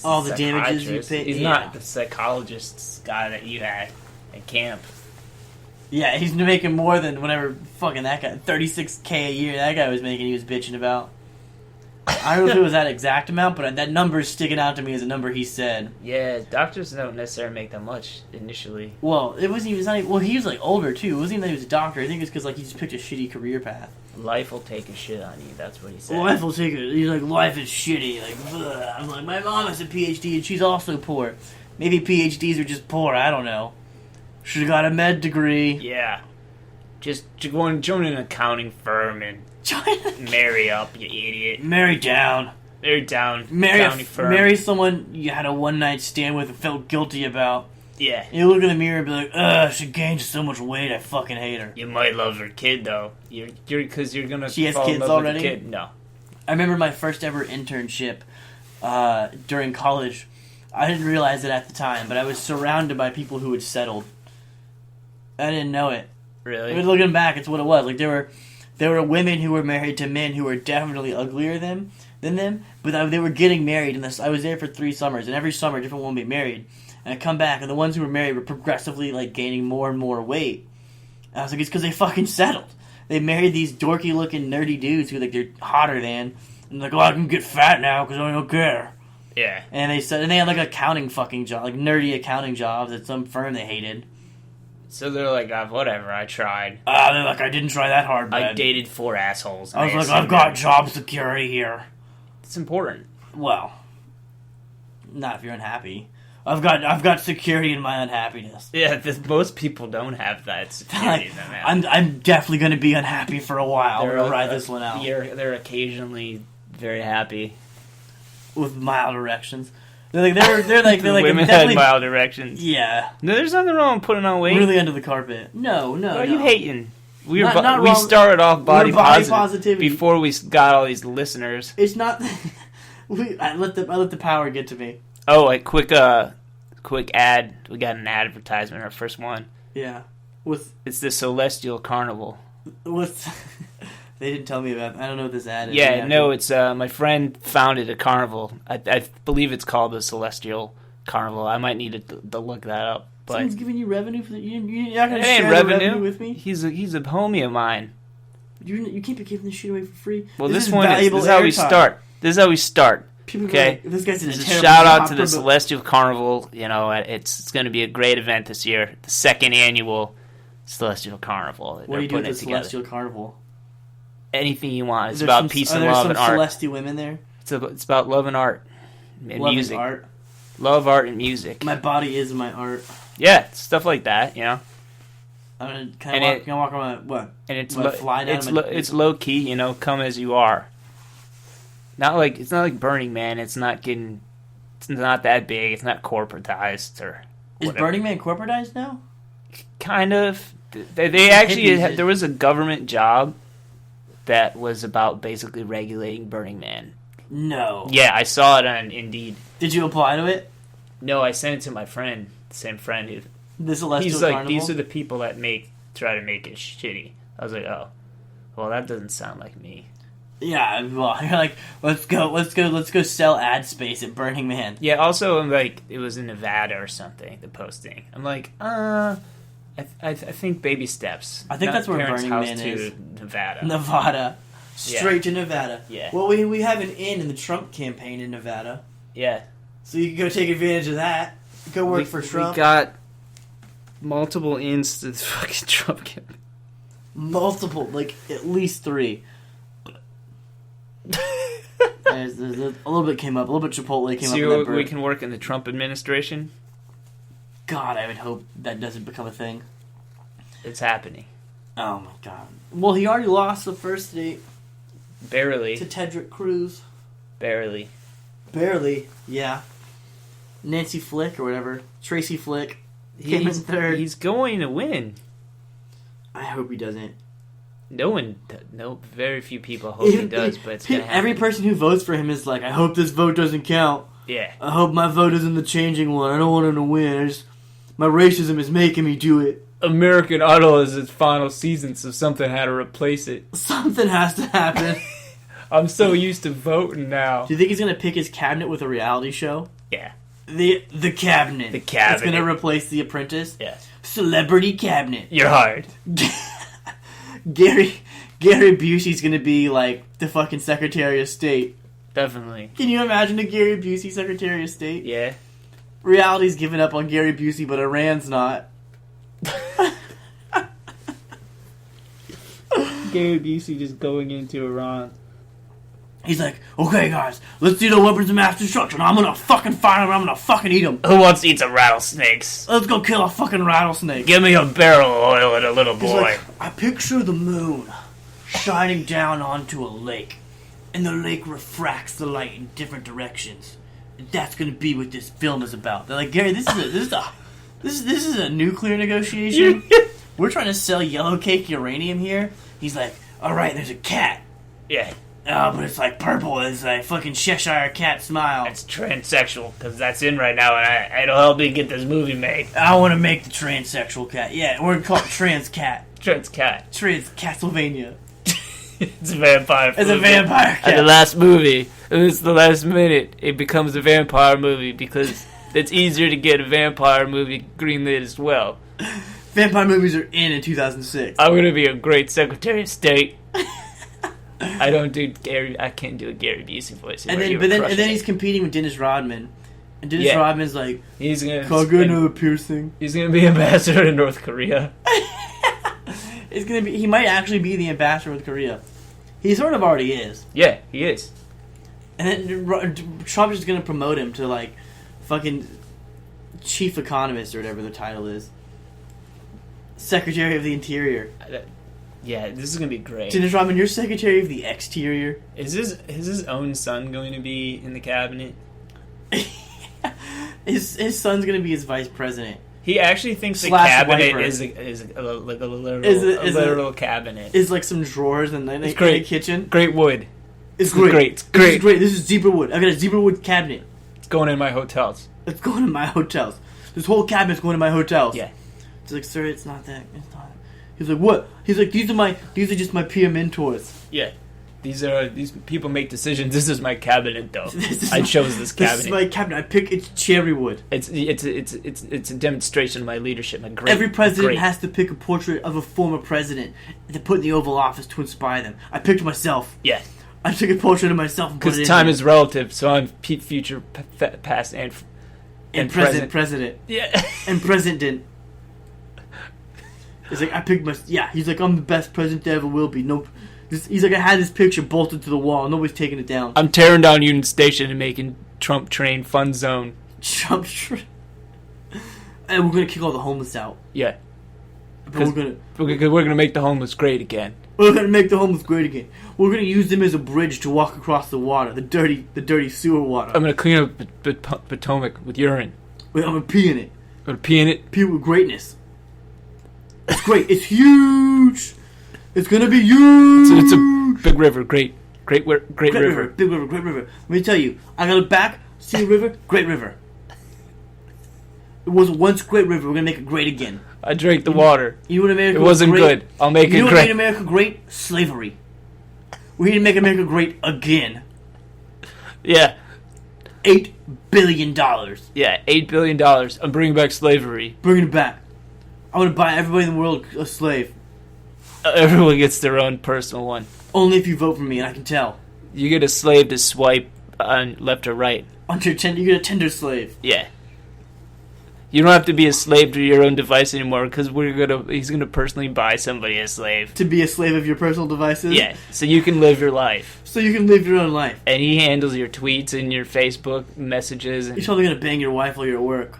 Speaker 1: all the damages you pay.
Speaker 2: He's not the psychologist's guy that you had at camp.
Speaker 1: Yeah, he's making more than whatever fucking that guy, $36K a year that guy was making. He was bitching about. I don't know if it was that exact amount, but that number is sticking out to me as a number he said.
Speaker 2: Yeah, doctors don't necessarily make that much initially.
Speaker 1: Well, it wasn't even. Well, he was like older too. It wasn't even that he was a doctor. I think it's because like he just picked a shitty career path.
Speaker 2: Life will take a shit on you. That's what he said.
Speaker 1: Life will take it. He's like, life is shitty. Like, ugh. I'm like, my mom has a PhD and she's also poor. Maybe PhDs are just poor. I don't know. Should have got a med degree.
Speaker 2: Yeah. Just join an accounting firm and marry up, you idiot.
Speaker 1: Marry down. Marry someone you had a one-night stand with and felt guilty about.
Speaker 2: Yeah.
Speaker 1: You look in the mirror and be like, ugh, she gained so much weight, I fucking hate her.
Speaker 2: You might love her kid, though. Because you're gonna
Speaker 1: she has
Speaker 2: fall
Speaker 1: kids
Speaker 2: in love
Speaker 1: already?
Speaker 2: With the kid. No.
Speaker 1: I remember my first ever internship during college. I didn't realize it at the time, but I was surrounded by people who had settled. I didn't know it.
Speaker 2: Really?
Speaker 1: I mean, looking back, it's what it was. Like there were women who were married to men who were definitely uglier than them, but they were getting married. And I was there for 3 summers, and every summer a different woman would be married. And I come back, and the ones who were married were progressively like gaining more and more weight. And I was like, it's because they fucking settled. They married these dorky looking nerdy dudes who like they're hotter than, and like, oh, I can get fat now because I don't care.
Speaker 2: Yeah.
Speaker 1: And they had like accounting fucking job, like nerdy accounting jobs at some firm they hated.
Speaker 2: So they're like, whatever, I tried.
Speaker 1: They're like, I didn't try that hard, man.
Speaker 2: I dated 4 assholes.
Speaker 1: I was like, I've got job security here.
Speaker 2: It's important.
Speaker 1: Well, not if you're unhappy. I've got security in my unhappiness.
Speaker 2: Yeah, most people don't have that security.
Speaker 1: I'm definitely going to be unhappy for a while. I'm going to ride this one out.
Speaker 2: They're occasionally very happy
Speaker 1: with mild erections. They're like
Speaker 2: women had mild erections.
Speaker 1: Yeah.
Speaker 2: No, there's nothing wrong with putting on weight.
Speaker 1: Really under the carpet. No.
Speaker 2: What are you hating? We
Speaker 1: not
Speaker 2: started off body
Speaker 1: positivity
Speaker 2: before we got all these listeners.
Speaker 1: It's not. I let the power get to me.
Speaker 2: Oh, a quick ad. We got an advertisement. Our first one.
Speaker 1: Yeah.
Speaker 2: It's the Celestial Carnival.
Speaker 1: They didn't tell me about. I don't know what this ad is.
Speaker 2: Yeah, no, it's my friend founded a carnival. I believe it's called the Celestial Carnival. I might need to look that up. But
Speaker 1: someone's giving you revenue for that. You're not going to share
Speaker 2: revenue
Speaker 1: with me.
Speaker 2: He's a homie of mine.
Speaker 1: You can't be giving this shit away for free.
Speaker 2: Well, this is how we start. This is how we start. Okay,
Speaker 1: like, this guy's in a
Speaker 2: shout out to the Celestial Carnival. You know, it's going to be a great event this year. The second annual Celestial Carnival.
Speaker 1: What do you do with the Celestial Carnival?
Speaker 2: Anything you want. It's about peace and love and art.
Speaker 1: Are there some celestial women there?
Speaker 2: It's about love and art and music.
Speaker 1: Art.
Speaker 2: Love, art, and music.
Speaker 1: My body is my art.
Speaker 2: Yeah, stuff like that. You know.
Speaker 1: Can I walk around? What?
Speaker 2: And it's low key. You know, come as you are. It's not like Burning Man. It's not that big. It's not corporatized or.
Speaker 1: Is
Speaker 2: whatever.
Speaker 1: Burning Man corporatized now?
Speaker 2: Kind of. They actually there was a government job that was about basically regulating Burning Man.
Speaker 1: No.
Speaker 2: Yeah, I saw it on Indeed.
Speaker 1: Did you apply to it?
Speaker 2: No, I sent it to my friend. The same friend who.
Speaker 1: The Celestial
Speaker 2: He's like,
Speaker 1: Carnival?
Speaker 2: these are the people that try to make it shitty. I was like, oh, well, that doesn't sound like me.
Speaker 1: Yeah, well, you're like, let's go sell ad space at Burning Man.
Speaker 2: Yeah, also, I'm like, it was in Nevada or something, the posting. I'm like, I think baby steps.
Speaker 1: I think that's where Burning Man is.
Speaker 2: Nevada.
Speaker 1: Nevada. Straight to Nevada.
Speaker 2: Yeah.
Speaker 1: Well, we have an in the Trump campaign in Nevada.
Speaker 2: Yeah.
Speaker 1: So you can go take advantage of that. Go work for Trump.
Speaker 2: We got multiple ins to the fucking Trump campaign.
Speaker 1: Multiple, like at least 3. A little bit came up. A little bit Chipotle came up.
Speaker 2: So we can work in the Trump administration?
Speaker 1: God, I would hope that doesn't become a thing.
Speaker 2: It's happening.
Speaker 1: Oh my God. Well, he already lost the first date.
Speaker 2: Barely.
Speaker 1: To Tedrick Cruz.
Speaker 2: Barely,
Speaker 1: yeah. Nancy Flick or whatever. Tracy Flick. Came in third.
Speaker 2: He's going to win.
Speaker 1: I hope he doesn't.
Speaker 2: Very few people hope he does, but it's going to happen.
Speaker 1: Every person who votes for him is like, I hope this vote doesn't count.
Speaker 2: Yeah.
Speaker 1: I hope my vote isn't the changing one. I don't want him to win. My racism is making me do it.
Speaker 2: American Idol is its final season, so something had to replace it.
Speaker 1: Something has to happen.
Speaker 2: I'm so used to voting now.
Speaker 1: Do you think he's going to pick his cabinet with a reality show?
Speaker 2: Yeah.
Speaker 1: The cabinet.
Speaker 2: The cabinet.
Speaker 1: It's going to replace The Apprentice?
Speaker 2: Yeah.
Speaker 1: Celebrity cabinet.
Speaker 2: You're hired.
Speaker 1: Gary Busey's going to be like the fucking Secretary of State.
Speaker 2: Definitely.
Speaker 1: Can you imagine a Gary Busey Secretary of State?
Speaker 2: Yeah.
Speaker 1: Reality's giving up on Gary Busey, but Iran's not.
Speaker 2: Gary Busey just going into Iran.
Speaker 1: He's like, okay, guys, let's do the weapons of mass destruction. I'm gonna fucking find them. I'm gonna fucking eat them.
Speaker 2: Who wants to eat some rattlesnakes?
Speaker 1: Let's go kill a fucking rattlesnake.
Speaker 2: Give me a barrel of oil and a little boy.
Speaker 1: Like, I picture the moon shining down onto a lake, and the lake refracts the light in different directions. That's gonna be what this film is about. They're like, Gary, this is a nuclear negotiation. We're trying to sell yellow cake uranium here. He's like, all right, there's a cat.
Speaker 2: Yeah.
Speaker 1: Oh, but it's like purple. It's like fucking Cheshire cat smile.
Speaker 2: It's transsexual, because that's in right now, and it'll help me get this movie made.
Speaker 1: I want to make the transsexual cat. Yeah, we're going to call it Trans Cat.
Speaker 2: Trans Cat.
Speaker 1: Trans Castlevania.
Speaker 2: It's a vampire movie.
Speaker 1: It's a vampire cat.
Speaker 2: And the last movie, and it's the last minute, it becomes a vampire movie, because it's easier to get a vampire movie greenlit as well.
Speaker 1: Vampire movies are in 2006.
Speaker 2: I'm going to be a great Secretary of State. I can't do a Gary Busey voice.
Speaker 1: And then he's competing with Dennis Rodman. And Dennis Rodman's like,
Speaker 2: he's gonna
Speaker 1: get another piercing.
Speaker 2: He's gonna be ambassador to North Korea.
Speaker 1: He might actually be the ambassador with Korea. He sort of already is.
Speaker 2: Yeah, he is.
Speaker 1: And then Trump is gonna promote him to like fucking chief economist or whatever the title is. Secretary of the Interior.
Speaker 2: Yeah, this is gonna be great.
Speaker 1: Dennis Rodman, you're Secretary of the Exterior.
Speaker 2: Is his own son going to be in the cabinet?
Speaker 1: his son's gonna be his vice president.
Speaker 2: He actually thinks the
Speaker 1: Slash
Speaker 2: cabinet
Speaker 1: wiper.
Speaker 2: is a literal cabinet.
Speaker 1: It's like some drawers in the kitchen.
Speaker 2: Great wood.
Speaker 1: It's great.
Speaker 2: It's great.
Speaker 1: This is zebra wood. I got a zebra wood cabinet.
Speaker 2: It's going in my hotels.
Speaker 1: It's going in my hotels. This whole cabinet's going in my hotels.
Speaker 2: Yeah.
Speaker 1: It's like, sir, it's not that. It's not. He's like, what? He's like, these are just my peer mentors.
Speaker 2: Yeah. These people make decisions. This is my cabinet, though. I chose this cabinet.
Speaker 1: This is my cabinet. I pick it's cherry wood.
Speaker 2: It's a demonstration of my leadership.
Speaker 1: Every president has to pick a portrait of a former president to put in the Oval Office to inspire them. I picked myself.
Speaker 2: Yeah.
Speaker 1: I took a portrait of myself and put it in.
Speaker 2: Because time is relative, so I'm future, past, and present.
Speaker 1: President.
Speaker 2: Yeah.
Speaker 1: And president. He's like, I picked my... Yeah, he's like, I'm the best president there ever will be. Nope. He's like, I had this picture bolted to the wall. Nobody's taking it down.
Speaker 2: I'm tearing down Union Station and making Trump train fun zone.
Speaker 1: Trump train. And we're going to kick all the homeless out.
Speaker 2: Yeah.
Speaker 1: But
Speaker 2: we're gonna make the homeless great again.
Speaker 1: We're going to make the homeless great again. We're going to use them as a bridge to walk across the water. The dirty sewer water.
Speaker 2: I'm going to clean up Potomac with urine.
Speaker 1: Wait, I'm going to pee in it.
Speaker 2: I'm going to pee in it?
Speaker 1: Pee with greatness. It's great. It's huge. It's gonna be huge.
Speaker 2: It's a big river. Great river.
Speaker 1: Big river. Great river. Let me tell you. I got it back. See a river. Great river. It was once great river. We're gonna make it great again.
Speaker 2: I drank the water.
Speaker 1: You know what America?
Speaker 2: It wasn't
Speaker 1: great?
Speaker 2: good. I'll make it great.
Speaker 1: You know what made America great? Slavery. We need to make America great again.
Speaker 2: Yeah.
Speaker 1: $8 billion.
Speaker 2: Yeah, $8 billion. I'm bringing back slavery.
Speaker 1: Bringing it back. I want to buy everybody in the world a slave.
Speaker 2: Everyone gets their own personal one.
Speaker 1: Only if you vote for me, and I can tell.
Speaker 2: You get a slave to swipe on left or right.
Speaker 1: You get a tender slave.
Speaker 2: Yeah. You don't have to be a slave to your own device anymore because he's gonna personally buy somebody a slave.
Speaker 1: To be a slave of your personal devices?
Speaker 2: Yeah, so you can live your life.
Speaker 1: So you can live your own life.
Speaker 2: And he handles your tweets and your Facebook messages.
Speaker 1: He's probably gonna bang your wife while you're at work.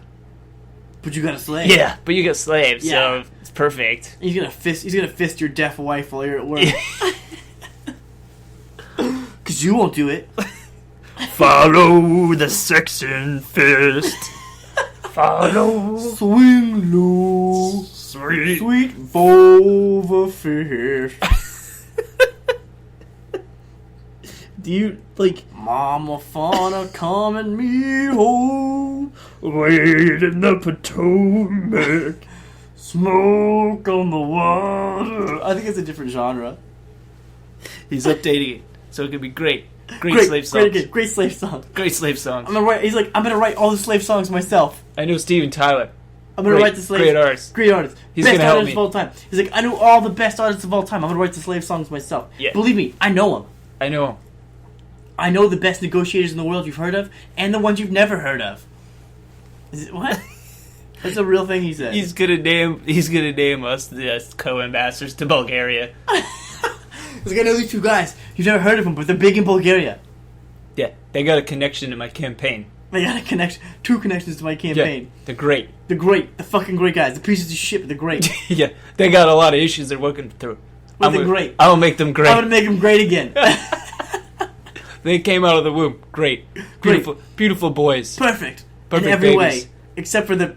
Speaker 1: But you got a slave.
Speaker 2: Yeah, but you got slaves, so it's perfect.
Speaker 1: He's gonna fist your deaf wife while you're at work. Cause you won't do it.
Speaker 2: Follow the section fist. Follow.
Speaker 1: Swing low. Sweet vulva fish. Do you, like, Mama Fauna coming me home, wade in the Potomac, smoke on the water. I think it's a different genre.
Speaker 2: He's updating it, so it could be great. Great slave songs.
Speaker 1: Great slave songs.
Speaker 2: Great slave songs.
Speaker 1: I'm gonna write all the slave songs myself.
Speaker 2: I know Steven Tyler.
Speaker 1: I'm gonna write the slave.
Speaker 2: Great artist.
Speaker 1: Great artist.
Speaker 2: He's
Speaker 1: best
Speaker 2: gonna help
Speaker 1: artist
Speaker 2: me.
Speaker 1: of all time. He's like, I know all the best artists of all time. I'm gonna write the slave songs myself.
Speaker 2: Yeah.
Speaker 1: Believe me, I know them.
Speaker 2: I know him.
Speaker 1: I know the best negotiators in the world you've heard of, and the ones you've never heard of. Is it what? That's a real thing he said.
Speaker 2: He's gonna name us the co-ambassadors to Bulgaria.
Speaker 1: He's like, I know these two guys. You've never heard of them, but they're big in Bulgaria.
Speaker 2: Yeah, they got a connection to my campaign.
Speaker 1: They got two connections to my campaign.
Speaker 2: Yeah, they're great.
Speaker 1: They're great. They're fucking great guys. The pieces of shit, but they're great.
Speaker 2: Yeah, they got a lot of issues they're working through.
Speaker 1: But they're great.
Speaker 2: I'll make them great.
Speaker 1: I'm gonna make them great again.
Speaker 2: They came out of the womb. Great. Beautiful boys.
Speaker 1: Perfect.
Speaker 2: Perfect
Speaker 1: in every
Speaker 2: babies.
Speaker 1: way. Except for the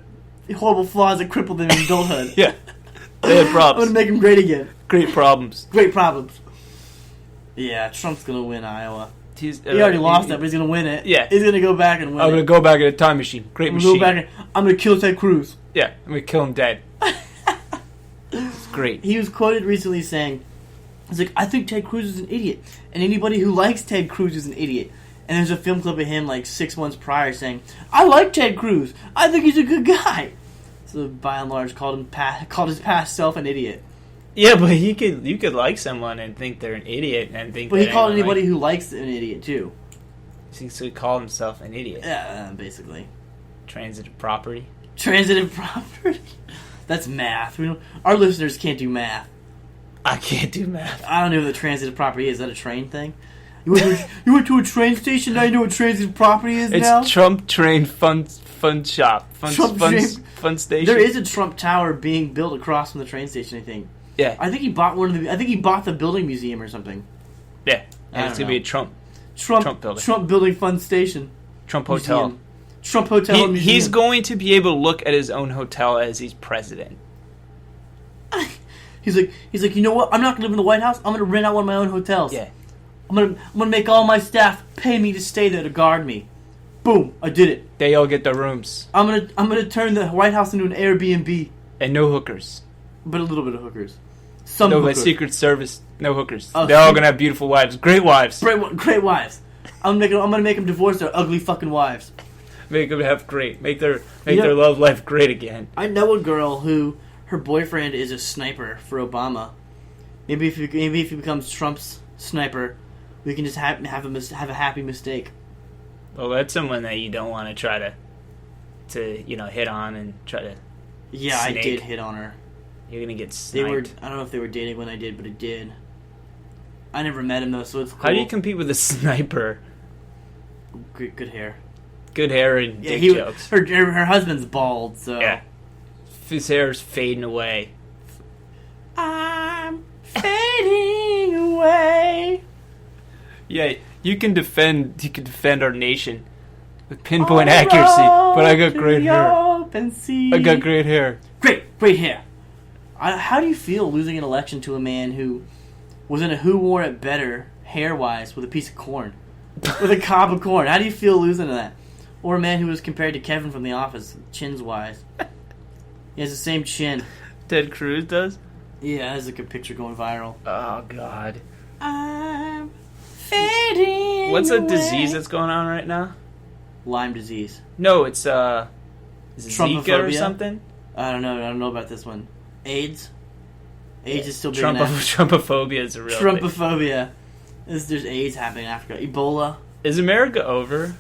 Speaker 1: horrible flaws that crippled them in adulthood.
Speaker 2: Yeah. They had
Speaker 1: I'm
Speaker 2: problems.
Speaker 1: gonna make them great again.
Speaker 2: Great problems.
Speaker 1: Great problems. Yeah, Trump's gonna win Iowa. He
Speaker 2: He
Speaker 1: already lost it, but he's gonna win it.
Speaker 2: Yeah.
Speaker 1: He's gonna go back and win
Speaker 2: I'm gonna go back in a time machine. Great machine.
Speaker 1: I'm gonna kill Ted Cruz.
Speaker 2: Yeah, I'm gonna kill him dead. It's great.
Speaker 1: He was quoted recently saying, he's like, I think Ted Cruz is an idiot. And anybody who likes Ted Cruz is an idiot. And there's a film clip of him like 6 months prior saying, I like Ted Cruz. I think he's a good guy. So by and large called his past self an idiot.
Speaker 2: Yeah, but you could like someone and think they're an idiot and think.
Speaker 1: But he called anybody who likes an idiot too.
Speaker 2: So he called himself an idiot.
Speaker 1: Yeah, basically.
Speaker 2: Transitive property.
Speaker 1: Transitive property. That's math. Our listeners can't do math.
Speaker 2: I can't do math.
Speaker 1: I don't know what the transitive property is. Is that a train thing? You went to a train station. Now you know what transit property is now.
Speaker 2: It's Trump Train Fun Shop. Fun station.
Speaker 1: There is a Trump Tower being built across from the train station. I think.
Speaker 2: Yeah.
Speaker 1: I think he bought I think he bought the building museum or something.
Speaker 2: Yeah. And it's gonna be a Trump building.
Speaker 1: Trump building fun station.
Speaker 2: Trump Hotel.
Speaker 1: Museum. Trump Hotel and Museum.
Speaker 2: He's going to be able to look at his own hotel as he's president.
Speaker 1: He's like, you know what? I'm not gonna live in the White House. I'm gonna rent out one of my own hotels.
Speaker 2: Yeah.
Speaker 1: I'm gonna make all my staff pay me to stay there to guard me. Boom! I did it.
Speaker 2: They all get their rooms.
Speaker 1: I'm gonna turn the White House into an Airbnb.
Speaker 2: And no hookers.
Speaker 1: But a little bit of hookers.
Speaker 2: By Secret Service. No hookers. They're all gonna have beautiful wives. Great wives.
Speaker 1: Great wives. I'm gonna make them divorce their ugly fucking wives.
Speaker 2: Make them make their love life great again.
Speaker 1: I know a girl who her boyfriend is a sniper for Obama. Maybe if he becomes Trump's sniper, we can just have a happy mistake.
Speaker 2: Well, that's someone that you don't want to try to hit on and try to.
Speaker 1: Yeah,
Speaker 2: snake.
Speaker 1: I did hit on her.
Speaker 2: You're gonna get sniped.
Speaker 1: I don't know if they were dating when I did, but it did. I never met him though, so it's cool.
Speaker 2: How do you compete with a sniper?
Speaker 1: Good hair.
Speaker 2: Good hair and dick jokes.
Speaker 1: Her husband's bald, so
Speaker 2: yeah. His hair's fading away.
Speaker 1: I'm fading away.
Speaker 2: Yeah, you can defend our nation with pinpoint accuracy, but I got great hair. I got great hair.
Speaker 1: Great hair. How do you feel losing an election to a man who was in a Who Wore It Better hair-wise with a piece of corn? With a cob of corn. How do you feel losing to that? Or a man who was compared to Kevin from The Office, chins-wise. He has the same chin.
Speaker 2: Ted Cruz does?
Speaker 1: Yeah, there's like a picture going viral.
Speaker 2: Oh, God.
Speaker 1: I'm fading
Speaker 2: What's a
Speaker 1: away.
Speaker 2: disease that's going on right now?
Speaker 1: Lyme disease.
Speaker 2: No, it's Zika or something?
Speaker 1: I don't know about this one. AIDS? AIDS is still big
Speaker 2: Trumpophobia is a real thing.
Speaker 1: Trumpophobia. There's AIDS happening in Africa. Ebola.
Speaker 2: Is America over?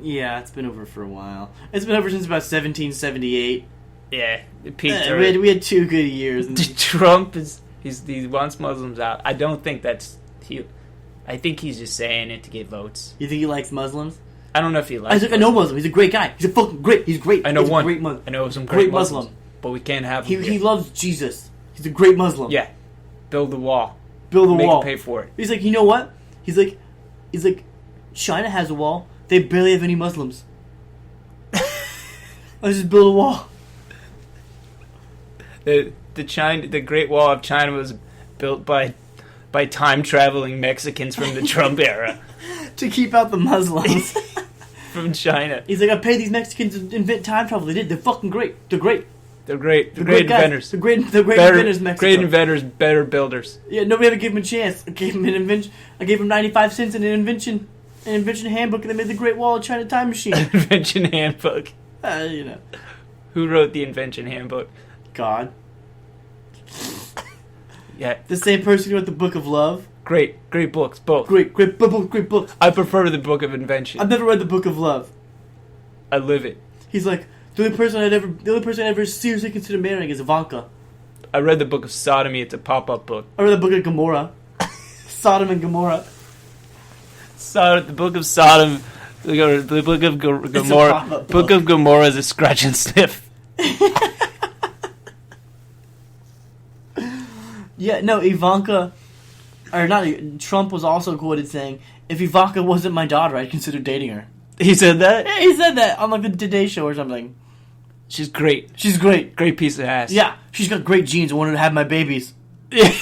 Speaker 1: Yeah, it's been over for a while. It's been over since about 1778.
Speaker 2: Yeah, it peaked.
Speaker 1: We had 2 good years.
Speaker 2: Trump he wants Muslims out. I don't think I think he's just saying it to get votes.
Speaker 1: You think he likes Muslims?
Speaker 2: I don't know if he likes.
Speaker 1: I know Muslim. He's a great guy. He's a fucking great. He's great.
Speaker 2: I know
Speaker 1: He's
Speaker 2: one.
Speaker 1: Great Muslim.
Speaker 2: I know some great Muslims,
Speaker 1: Muslim.
Speaker 2: but we can't have him.
Speaker 1: He loves Jesus. He's a great Muslim.
Speaker 2: Yeah, build the wall.
Speaker 1: Build the wall.
Speaker 2: Make him pay for it.
Speaker 1: He's like, you know what? He's like, China has a wall. They barely have any Muslims. Let's just build a wall.
Speaker 2: The Great Wall of China was built by time traveling Mexicans from the Trump era
Speaker 1: to keep out the Muslims
Speaker 2: from China.
Speaker 1: He's like, I paid these Mexicans to invent time travel. They did. They're fucking great. They're great.
Speaker 2: They're great. They're great inventors.
Speaker 1: They're great inventors, Mexico.
Speaker 2: Great inventors, better builders.
Speaker 1: Yeah, nobody ever gave him a chance. I gave him an invention. I gave him 95 cents in an invention handbook, and they made the Great Wall of China time machine.
Speaker 2: Invention handbook.
Speaker 1: Who
Speaker 2: wrote the invention handbook?
Speaker 1: God.
Speaker 2: Yeah.
Speaker 1: The same person who wrote the Book of Love.
Speaker 2: Great books, both.
Speaker 1: Great books.
Speaker 2: I prefer the Book of Invention.
Speaker 1: I've never read the Book of Love.
Speaker 2: I live it.
Speaker 1: He's like, the only person I'd ever seriously consider marrying is Ivanka.
Speaker 2: I read the Book of Sodomy. It's a pop-up book.
Speaker 1: I read the Book of Gomorrah. Sodom and Gomorrah.
Speaker 2: The Book of Sodom. The Book of Gomorrah. Book of Gomorrah is a scratch and sniff.
Speaker 1: Yeah, no, Ivanka, or not, Trump was also quoted saying, if Ivanka wasn't my daughter, I'd consider dating her.
Speaker 2: He said that?
Speaker 1: Yeah, he said that on like the Today Show or something.
Speaker 2: She's great.
Speaker 1: She's great.
Speaker 2: Great piece of ass.
Speaker 1: Yeah, she's got great genes. I wanted to have my babies.
Speaker 2: Yeah.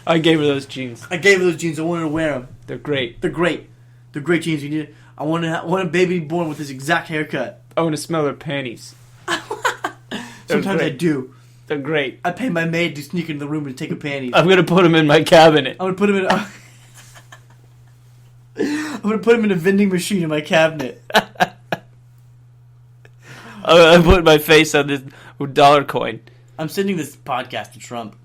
Speaker 2: I gave her those jeans.
Speaker 1: I wanted to wear them.
Speaker 2: They're great.
Speaker 1: They're great. They're great jeans. I want a baby born with this exact haircut.
Speaker 2: I want to smell her panties.
Speaker 1: Sometimes
Speaker 2: great.
Speaker 1: I do.
Speaker 2: They're great.
Speaker 1: I pay my maid to sneak into the room and take her panties.
Speaker 2: I'm gonna put them in my cabinet.
Speaker 1: I'm gonna put them in a vending machine in my cabinet.
Speaker 2: I put my face on this dollar coin.
Speaker 1: I'm sending this podcast to Trump.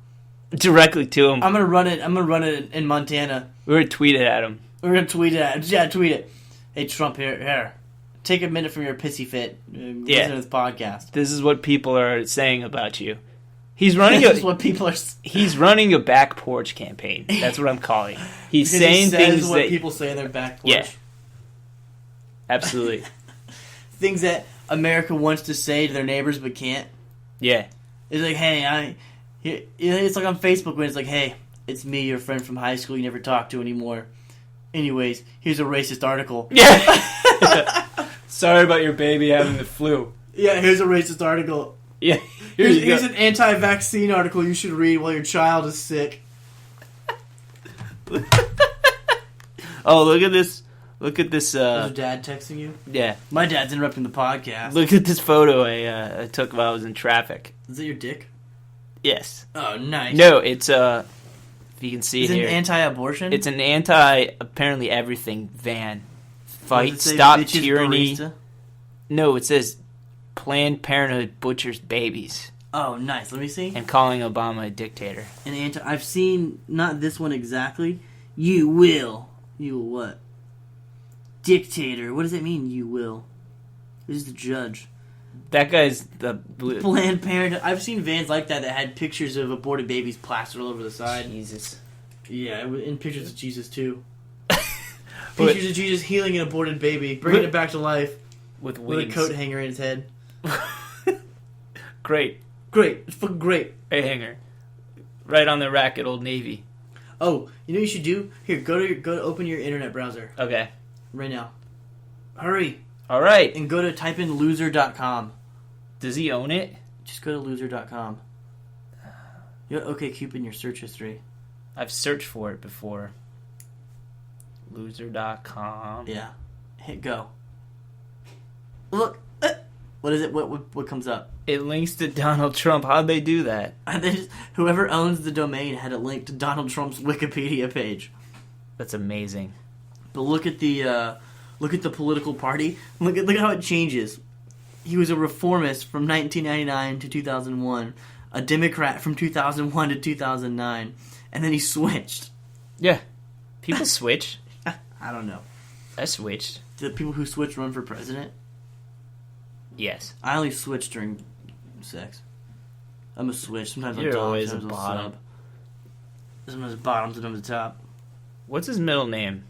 Speaker 2: Directly to him.
Speaker 1: I'm gonna run it in Montana.
Speaker 2: We're gonna tweet it at him.
Speaker 1: We're gonna tweet it at him. Yeah, tweet it. Hey Trump, here. Take a minute from your pissy fit. Listen to this podcast.
Speaker 2: This is what people are saying about you. He's running
Speaker 1: This is what people are.
Speaker 2: He's running a back porch campaign. That's what I'm calling. He's
Speaker 1: Because
Speaker 2: saying
Speaker 1: he says
Speaker 2: things
Speaker 1: what
Speaker 2: that
Speaker 1: people say in their back porch.
Speaker 2: Yeah. Absolutely.
Speaker 1: Things that America wants to say to their neighbors but can't.
Speaker 2: Yeah.
Speaker 1: It's like, hey, it's like on Facebook when it's like, hey, it's me, your friend from high school you never talk to anymore. Anyways, here's a racist article.
Speaker 2: Yeah. Sorry about your baby having the flu.
Speaker 1: Yeah, here's a racist article.
Speaker 2: Yeah.
Speaker 1: Here's an anti-vaccine article you should read while your child is sick.
Speaker 2: Oh, look at this. Look at this.
Speaker 1: Is your dad texting you?
Speaker 2: Yeah.
Speaker 1: My dad's interrupting the podcast.
Speaker 2: Look at this photo I took while I was in traffic.
Speaker 1: Is that your dick?
Speaker 2: Yes.
Speaker 1: Oh, nice.
Speaker 2: No, it's if you can see
Speaker 1: Is
Speaker 2: it
Speaker 1: it
Speaker 2: here.
Speaker 1: an anti-abortion?
Speaker 2: It's an apparently everything van. Fight,
Speaker 1: Does it say
Speaker 2: stop
Speaker 1: bitches
Speaker 2: tyranny.
Speaker 1: barista?
Speaker 2: No, it says Planned Parenthood butchers babies
Speaker 1: Oh, nice. Let me see.
Speaker 2: and calling Obama a dictator.
Speaker 1: I've seen, not this one exactly. You will what? Dictator. What does it mean, you will? This is the judge.
Speaker 2: That guy's the
Speaker 1: Planned Parenthood. I've seen vans like that had pictures of aborted babies plastered all over the side.
Speaker 2: Jesus.
Speaker 1: Yeah, and pictures of Jesus, too. Pictures of Jesus healing an aborted baby, bringing it back to life
Speaker 2: with
Speaker 1: with a
Speaker 2: wings.
Speaker 1: coat hanger in his head.
Speaker 2: Great.
Speaker 1: Great. It's fucking great.
Speaker 2: A hanger. Right on the rack at Old Navy.
Speaker 1: Oh, you know what you should do? Here, go to open your internet browser
Speaker 2: Okay.
Speaker 1: right now. Hurry.
Speaker 2: All right.
Speaker 1: And go to type in loser.com.
Speaker 2: Does he own it?
Speaker 1: Just go to loser.com. You got OkCupid in your search history.
Speaker 2: I've searched for it before. Loser.com.
Speaker 1: Yeah. Hit go. Look. What is it? What comes up?
Speaker 2: It links to Donald Trump. How'd they do that?
Speaker 1: Whoever owns the domain had a link to Donald Trump's Wikipedia page.
Speaker 2: That's amazing.
Speaker 1: But look at the political party. Look at how it changes. He was a reformist from 1999 to 2001, a Democrat from 2001 to 2009, and then he switched.
Speaker 2: Yeah. People switch.
Speaker 1: I don't know.
Speaker 2: I switched.
Speaker 1: Do the people who switch run for president?
Speaker 2: Yes.
Speaker 1: I only switch during sex. I'm a switch. Sometimes
Speaker 2: You're
Speaker 1: I'm top,
Speaker 2: always a
Speaker 1: sometimes I'm
Speaker 2: bottom.
Speaker 1: sub. Sometimes a bottom, sometimes a top.
Speaker 2: What's his middle name?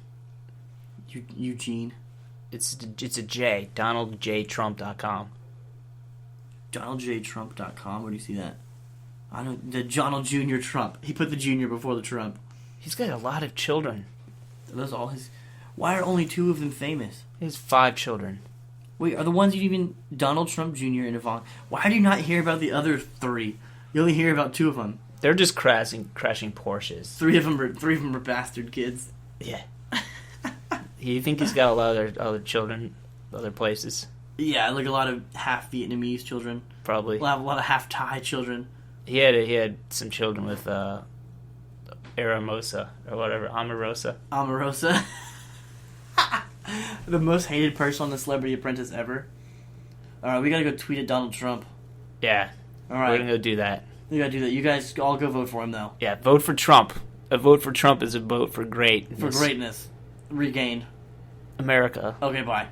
Speaker 1: Eugene.
Speaker 2: It's a J. DonaldJTrump.com.
Speaker 1: DonaldJTrump.com. Where do you see that? I know the Donald Jr. Trump. He put the junior before the Trump.
Speaker 2: He's got a lot of children.
Speaker 1: Are those all his? Why are only 2 of them famous?
Speaker 2: He has 5 children.
Speaker 1: Wait, are the ones you even Donald Trump Jr. and Ivanka? Why do you not hear about the other 3? You only hear about 2 of them.
Speaker 2: They're just crashing Porsches.
Speaker 1: 3 of them are bastard kids.
Speaker 2: Yeah. You think he's got a lot of other children, other places?
Speaker 1: Yeah, like a lot of half Vietnamese children.
Speaker 2: Probably.
Speaker 1: A lot of half Thai children.
Speaker 2: He had some children with Aramosa or whatever, Omarosa.
Speaker 1: Omarosa. The most hated person on the Celebrity Apprentice ever. Alright, we gotta go tweet at Donald Trump.
Speaker 2: Yeah.
Speaker 1: Alright.
Speaker 2: We're gonna go do that.
Speaker 1: We gotta do that. You guys all go vote for him, though.
Speaker 2: Yeah, vote for Trump. A vote for Trump is a vote for great.
Speaker 1: For greatness. Regained.
Speaker 2: America.
Speaker 1: Okay, bye.